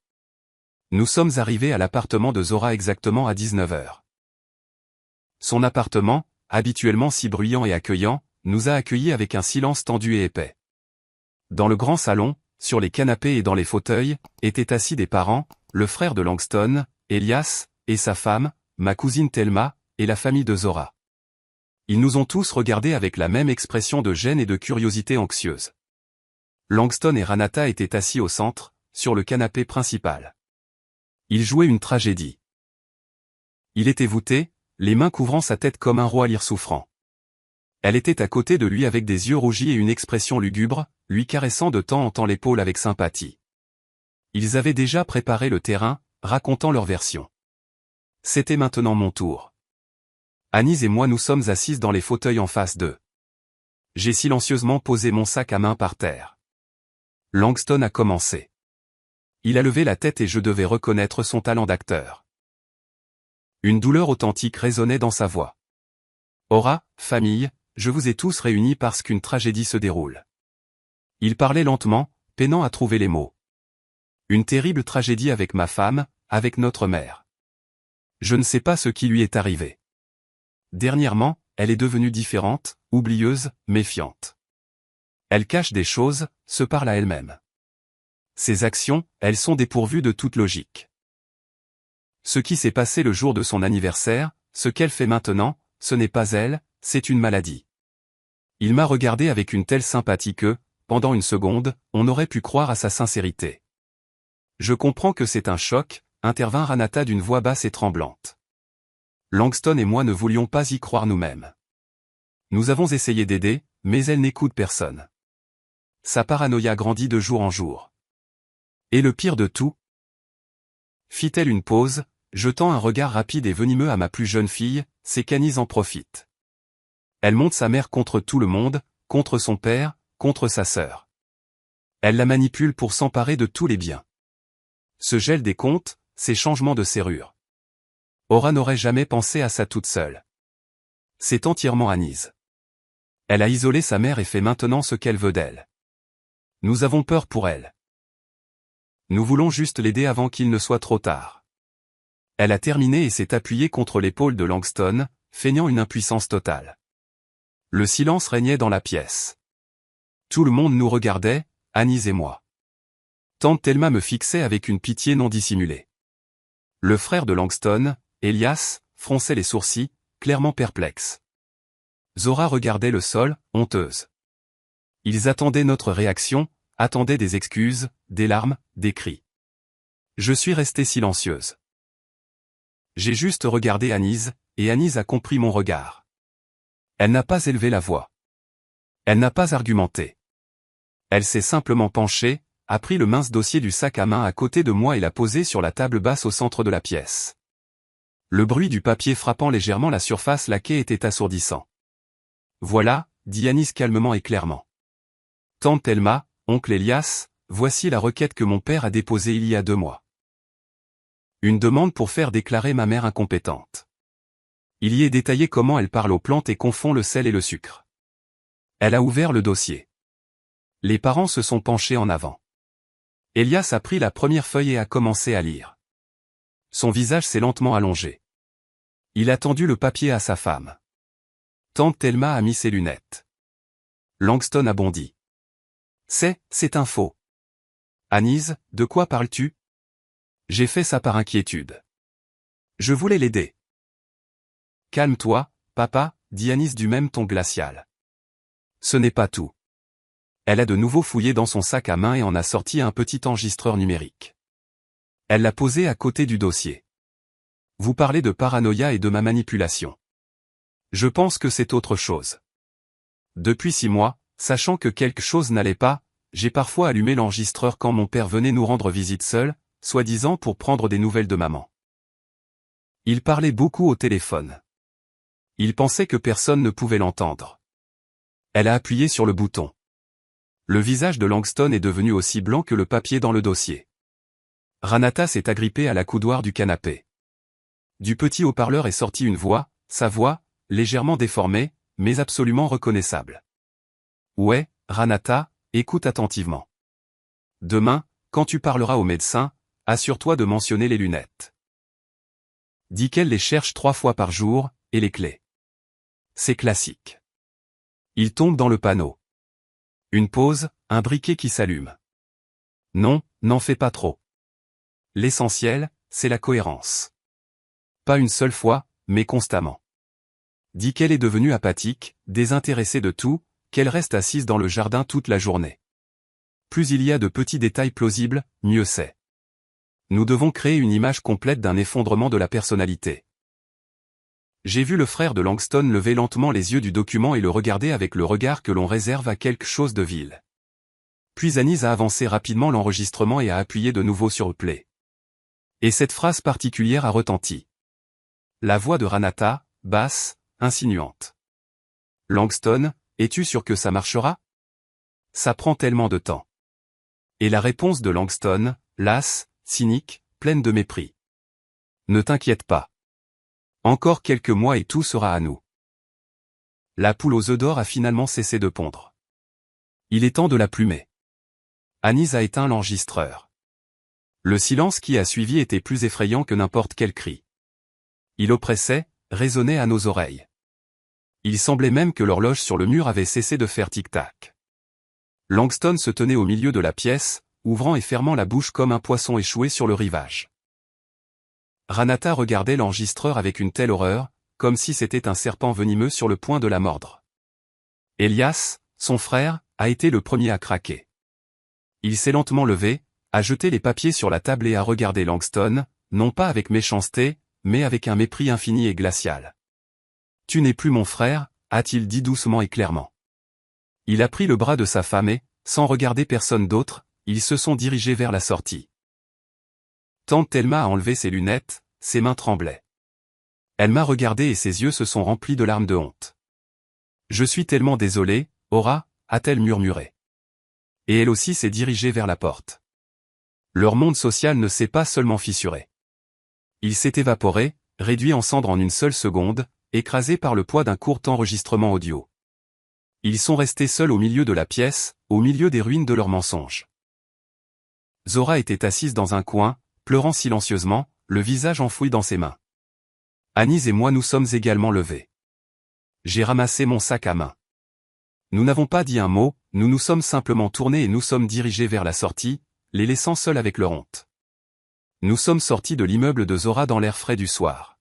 Nous sommes arrivés à l'appartement de Zora exactement à 19 heures. Son appartement, habituellement si bruyant et accueillant, nous a accueillis avec un silence tendu et épais. Dans le grand salon, sur les canapés et dans les fauteuils, étaient assis des parents, le frère de Langston, Elias, et sa femme, ma cousine Thelma, et la famille de Zora. Ils nous ont tous regardés avec la même expression de gêne et de curiosité anxieuse. Langston et Ranata étaient assis au centre, sur le canapé principal. Ils jouaient une tragédie. Il était voûté, les mains couvrant sa tête comme un roi lyre souffrant. Elle était à côté de lui avec des yeux rougis et une expression lugubre, lui caressant de temps en temps l'épaule avec sympathie. Ils avaient déjà préparé le terrain, racontant leur version. C'était maintenant mon tour. Anis et moi nous sommes assises dans les fauteuils en face d'eux. J'ai silencieusement posé mon sac à main par terre. Langston a commencé. Il a levé la tête et je devais reconnaître son talent d'acteur. Une douleur authentique résonnait dans sa voix. Ora, famille, je vous ai tous réunis parce qu'une tragédie se déroule. Il parlait lentement, peinant à trouver les mots. Une terrible tragédie avec ma femme, avec notre mère. Je ne sais pas ce qui lui est arrivé. Dernièrement, elle est devenue différente, oublieuse, méfiante. Elle cache des choses, se parle à elle-même. Ses actions, elles sont dépourvues de toute logique. Ce qui s'est passé le jour de son anniversaire, ce qu'elle fait maintenant, ce n'est pas elle, c'est une maladie. Il m'a regardé avec une telle sympathie que, pendant une seconde, on aurait pu croire à sa sincérité. Je comprends que c'est un choc, intervint Ranata d'une voix basse et tremblante. Langston et moi ne voulions pas y croire nous-mêmes. Nous avons essayé d'aider, mais elle n'écoute personne. Sa paranoïa grandit de jour en jour. Et le pire de tout? Fit-elle une pause, jetant un regard rapide et venimeux à ma plus jeune fille, c'est qu'Anis en profite. Elle monte sa mère contre tout le monde, contre son père, contre sa sœur. Elle la manipule pour s'emparer de tous les biens. Ce gel des comptes, ces changements de serrure. Ora n'aurait jamais pensé à ça toute seule. C'est entièrement Anis. Elle a isolé sa mère et fait maintenant ce qu'elle veut d'elle. Nous avons peur pour elle. Nous voulons juste l'aider avant qu'il ne soit trop tard. Elle a terminé et s'est appuyée contre l'épaule de Langston, feignant une impuissance totale. Le silence régnait dans la pièce. Tout le monde nous regardait, Anis et moi. Tante Thelma me fixait avec une pitié non dissimulée. Le frère de Langston, Elias, fronçait les sourcils, clairement perplexe. Zora regardait le sol, honteuse. Ils attendaient notre réaction, attendaient des excuses, des larmes, des cris. Je suis restée silencieuse. J'ai juste regardé Anis, et Anis a compris mon regard. Elle n'a pas élevé la voix. Elle n'a pas argumenté. Elle s'est simplement penchée, a pris le mince dossier du sac à main à côté de moi et l'a posé sur la table basse au centre de la pièce. Le bruit du papier frappant légèrement la surface laquée était assourdissant. Voilà, dit Anis calmement et clairement. Tante Thelma, oncle Elias, voici la requête que mon père a déposée il y a 2 mois. Une demande pour faire déclarer ma mère incompétente. Il y est détaillé comment elle parle aux plantes et confond le sel et le sucre. Elle a ouvert le dossier. Les parents se sont penchés en avant. Elias a pris la première feuille et a commencé à lire. Son visage s'est lentement allongé. Il a tendu le papier à sa femme. Tante Thelma a mis ses lunettes. Langston a bondi. C'est un faux. Anis, de quoi parles-tu? J'ai fait ça par inquiétude. Je voulais l'aider. Calme-toi, papa, dit Anis du même ton glacial. Ce n'est pas tout. Elle a de nouveau fouillé dans son sac à main et en a sorti un petit enregistreur numérique. Elle l'a posé à côté du dossier. Vous parlez de paranoïa et de ma manipulation. Je pense que c'est autre chose. Depuis 6 mois, sachant que quelque chose n'allait pas, j'ai parfois allumé l'enregistreur quand mon père venait nous rendre visite seul, soi-disant pour prendre des nouvelles de maman. Il parlait beaucoup au téléphone. Il pensait que personne ne pouvait l'entendre. Elle a appuyé sur le bouton. Le visage de Langston est devenu aussi blanc que le papier dans le dossier. Ranata s'est agrippée à la coudoir du canapé. Du petit haut-parleur est sortie une voix, sa voix, légèrement déformée, mais absolument reconnaissable. Ouais, Ranata, écoute attentivement. Demain, quand tu parleras au médecin, assure-toi de mentionner les lunettes. Dis qu'elle les cherche 3 fois par jour, et les clés. C'est classique. Il tombe dans le panneau. Une pause, un briquet qui s'allume. Non, n'en fais pas trop. L'essentiel, c'est la cohérence. Pas une seule fois, mais constamment. Dis qu'elle est devenue apathique, désintéressée de tout, qu'elle reste assise dans le jardin toute la journée. Plus il y a de petits détails plausibles, mieux c'est. Nous devons créer une image complète d'un effondrement de la personnalité. J'ai vu le frère de Langston lever lentement les yeux du document et le regarder avec le regard que l'on réserve à quelque chose de vil. Puis Anis a avancé rapidement l'enregistrement et a appuyé de nouveau sur Play. Et cette phrase particulière a retenti. La voix de Ranata, basse, insinuante. Langston, es-tu sûr que ça marchera? Ça prend tellement de temps. Et la réponse de Langston, lasse, cynique, pleine de mépris. Ne t'inquiète pas. Encore quelques mois et tout sera à nous. La poule aux œufs d'or a finalement cessé de pondre. Il est temps de la plumer. Anis a éteint l'enregistreur. Le silence qui a suivi était plus effrayant que n'importe quel cri. Il oppressait, résonnait à nos oreilles. Il semblait même que l'horloge sur le mur avait cessé de faire tic-tac. Langston se tenait au milieu de la pièce, ouvrant et fermant la bouche comme un poisson échoué sur le rivage. Ranata regardait l'enregistreur avec une telle horreur, comme si c'était un serpent venimeux sur le point de la mordre. Elias, son frère, a été le premier à craquer. Il s'est lentement levé, a jeté les papiers sur la table et a regardé Langston, non pas avec méchanceté, mais avec un mépris infini et glacial. « Tu n'es plus mon frère », a-t-il dit doucement et clairement. Il a pris le bras de sa femme et, sans regarder personne d'autre, ils se sont dirigés vers la sortie. Tante Thelma a enlevé ses lunettes, ses mains tremblaient. Elle m'a regardé et ses yeux se sont remplis de larmes de honte. « Je suis tellement désolée, Aura », a-t-elle murmuré. Et elle aussi s'est dirigée vers la porte. Leur monde social ne s'est pas seulement fissuré. Il s'est évaporé, réduit en cendres en une seule seconde, écrasé par le poids d'un court enregistrement audio. Ils sont restés seuls au milieu de la pièce, au milieu des ruines de leurs mensonges. Zora était assise dans un coin, pleurant silencieusement, le visage enfoui dans ses mains. Anis et moi nous sommes également levés. J'ai ramassé mon sac à main. Nous n'avons pas dit un mot, nous nous sommes simplement tournés et nous sommes dirigés vers la sortie, les laissant seuls avec leur honte. Nous sommes sortis de l'immeuble de Zora dans l'air frais du soir.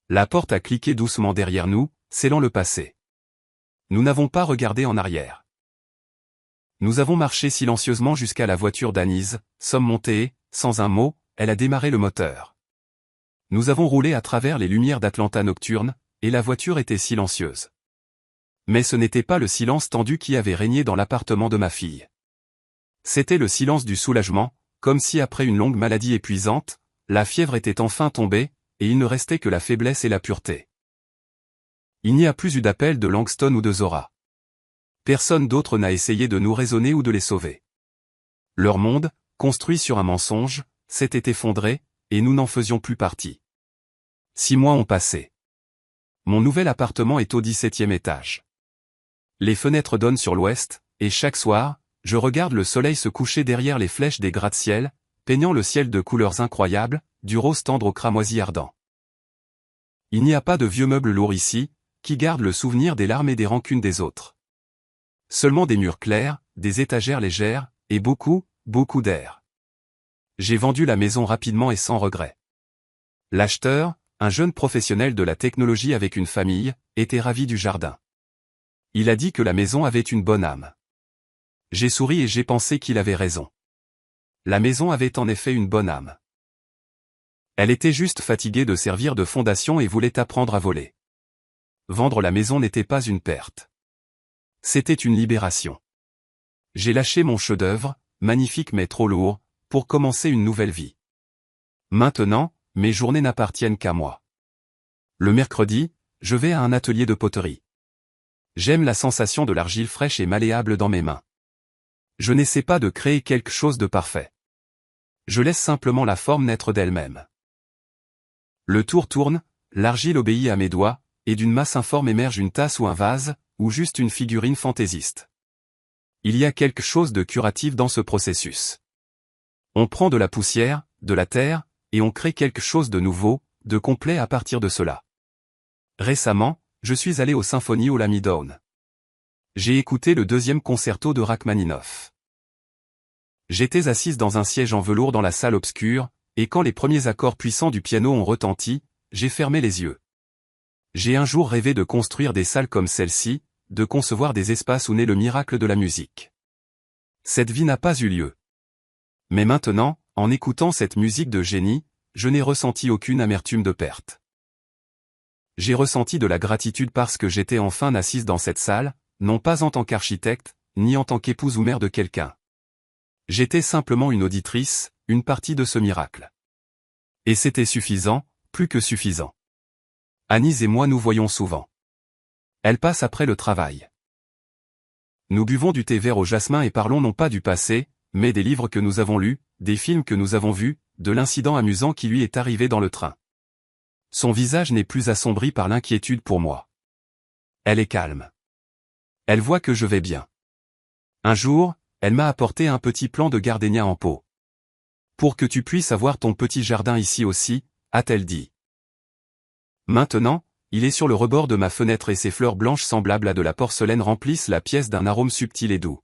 La porte a cliqué doucement derrière nous, scellant le passé. Nous n'avons pas regardé en arrière. Nous avons marché silencieusement jusqu'à la voiture d'Anis, sommes montés et, sans un mot, elle a démarré le moteur. Nous avons roulé à travers les lumières d'Atlanta nocturne, et la voiture était silencieuse. Mais ce n'était pas le silence tendu qui avait régné dans l'appartement de ma fille. C'était le silence du soulagement, comme si après une longue maladie épuisante, la fièvre était enfin tombée, et il ne restait que la faiblesse et la pureté. Il n'y a plus eu d'appel de Langston ou de Zora. Personne d'autre n'a essayé de nous raisonner ou de les sauver. Leur monde, construit sur un mensonge, s'était effondré, et nous n'en faisions plus partie. 6 mois ont passé. Mon nouvel appartement est au 17e étage. Les fenêtres donnent sur l'ouest, et chaque soir, je regarde le soleil se coucher derrière les flèches des gratte-ciel, peignant le ciel de couleurs incroyables, du rose tendre au cramoisi ardent. Il n'y a pas de vieux meubles lourds ici, qui gardent le souvenir des larmes et des rancunes des autres. Seulement des murs clairs, des étagères légères, et beaucoup, beaucoup d'air. J'ai vendu la maison rapidement et sans regret. L'acheteur, un jeune professionnel de la technologie avec une famille, était ravi du jardin. Il a dit que la maison avait une bonne âme. J'ai souri et j'ai pensé qu'il avait raison. La maison avait en effet une bonne âme. Elle était juste fatiguée de servir de fondation et voulait apprendre à voler. Vendre la maison n'était pas une perte. C'était une libération. J'ai lâché mon chef-d'œuvre, magnifique mais trop lourd, pour commencer une nouvelle vie. Maintenant, mes journées n'appartiennent qu'à moi. Le mercredi, je vais à un atelier de poterie. J'aime la sensation de l'argile fraîche et malléable dans mes mains. Je n'essaie pas de créer quelque chose de parfait. Je laisse simplement la forme naître d'elle-même. Le tour tourne, l'argile obéit à mes doigts, et d'une masse informe émerge une tasse ou un vase, ou juste une figurine fantaisiste. Il y a quelque chose de curatif dans ce processus. On prend de la poussière, de la terre, et on crée quelque chose de nouveau, de complet à partir de cela. Récemment, je suis allé au Symphony Hall à Midtown. J'ai écouté le deuxième concerto de Rachmaninoff. J'étais assise dans un siège en velours dans la salle obscure, et quand les premiers accords puissants du piano ont retenti, j'ai fermé les yeux. J'ai un jour rêvé de construire des salles comme celle-ci, de concevoir des espaces où naît le miracle de la musique. Cette vie n'a pas eu lieu. Mais maintenant, en écoutant cette musique de génie, je n'ai ressenti aucune amertume de perte. J'ai ressenti de la gratitude parce que j'étais enfin assise dans cette salle, non pas en tant qu'architecte, ni en tant qu'épouse ou mère de quelqu'un. J'étais simplement une auditrice, une partie de ce miracle. Et c'était suffisant, plus que suffisant. Anise et moi nous voyons souvent. Elle passe après le travail. Nous buvons du thé vert au jasmin et parlons non pas du passé, mais des livres que nous avons lus, des films que nous avons vus, de l'incident amusant qui lui est arrivé dans le train. Son visage n'est plus assombri par l'inquiétude pour moi. Elle est calme. Elle voit que je vais bien. Un jour, elle m'a apporté un petit plant de gardénia en pot. Pour que tu puisses avoir ton petit jardin ici aussi, a-t-elle dit. Maintenant, il est sur le rebord de ma fenêtre et ses fleurs blanches semblables à de la porcelaine remplissent la pièce d'un arôme subtil et doux.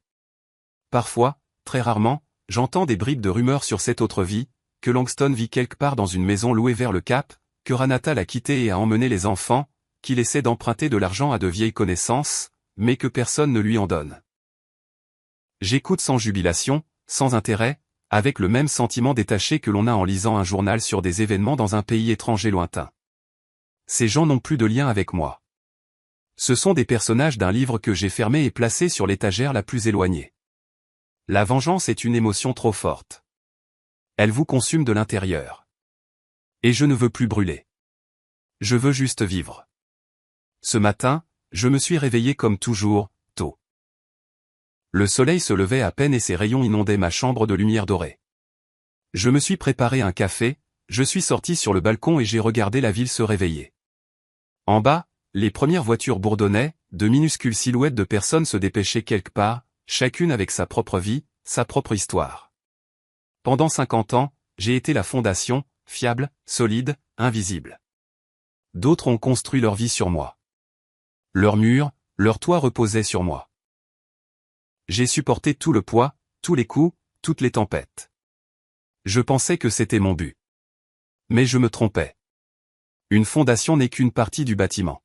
Parfois, très rarement, j'entends des bribes de rumeurs sur cette autre vie, que Langston vit quelque part dans une maison louée vers le Cap, que Ranata l'a quitté et a emmené les enfants, qu'il essaie d'emprunter de l'argent à de vieilles connaissances, mais que personne ne lui en donne. J'écoute sans jubilation, sans intérêt, avec le même sentiment détaché que l'on a en lisant un journal sur des événements dans un pays étranger lointain. Ces gens n'ont plus de lien avec moi. Ce sont des personnages d'un livre que j'ai fermé et placé sur l'étagère la plus éloignée. La vengeance est une émotion trop forte. Elle vous consume de l'intérieur. Et je ne veux plus brûler. Je veux juste vivre. Ce matin, je me suis réveillé comme toujours, tôt. Le soleil se levait à peine et ses rayons inondaient ma chambre de lumière dorée. Je me suis préparé un café, je suis sorti sur le balcon et j'ai regardé la ville se réveiller. En bas, les premières voitures bourdonnaient, de minuscules silhouettes de personnes se dépêchaient quelque part, chacune avec sa propre vie, sa propre histoire. Pendant 50 ans, j'ai été la fondation, fiable, solide, invisible. D'autres ont construit leur vie sur moi. Leurs murs, leur toit reposaient sur moi. J'ai supporté tout le poids, tous les coups, toutes les tempêtes. Je pensais que c'était mon but. Mais je me trompais. Une fondation n'est qu'une partie du bâtiment.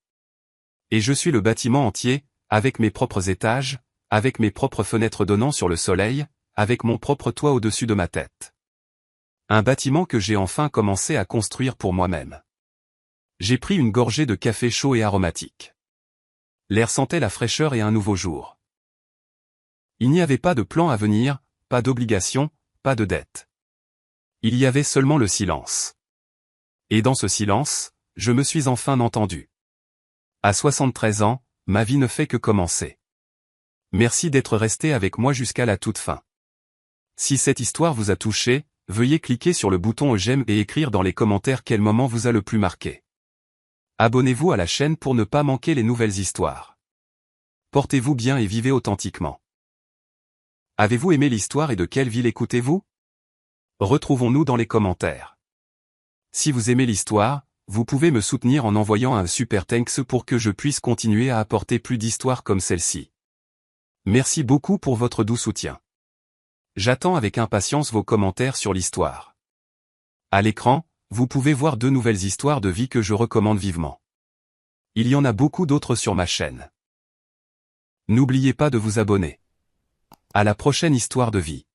Et je suis le bâtiment entier, avec mes propres étages, avec mes propres fenêtres donnant sur le soleil, avec mon propre toit au-dessus de ma tête. Un bâtiment que j'ai enfin commencé à construire pour moi-même. J'ai pris une gorgée de café chaud et aromatique. L'air sentait la fraîcheur et un nouveau jour. Il n'y avait pas de plan à venir, pas d'obligation, pas de dette. Il y avait seulement le silence. Et dans ce silence, je me suis enfin entendu. À 73 ans, ma vie ne fait que commencer. Merci d'être resté avec moi jusqu'à la toute fin. Si cette histoire vous a touché, veuillez cliquer sur le bouton j'aime et écrire dans les commentaires quel moment vous a le plus marqué. Abonnez-vous à la chaîne pour ne pas manquer les nouvelles histoires. Portez-vous bien et vivez authentiquement. Avez-vous aimé l'histoire et de quelle ville écoutez-vous? Retrouvons-nous dans les commentaires. Si vous aimez l'histoire, vous pouvez me soutenir en envoyant un super thanks pour que je puisse continuer à apporter plus d'histoires comme celle-ci. Merci beaucoup pour votre doux soutien. J'attends avec impatience vos commentaires sur l'histoire. À l'écran, vous pouvez voir 2 nouvelles histoires de vie que je recommande vivement. Il y en a beaucoup d'autres sur ma chaîne. N'oubliez pas de vous abonner. À la prochaine histoire de vie.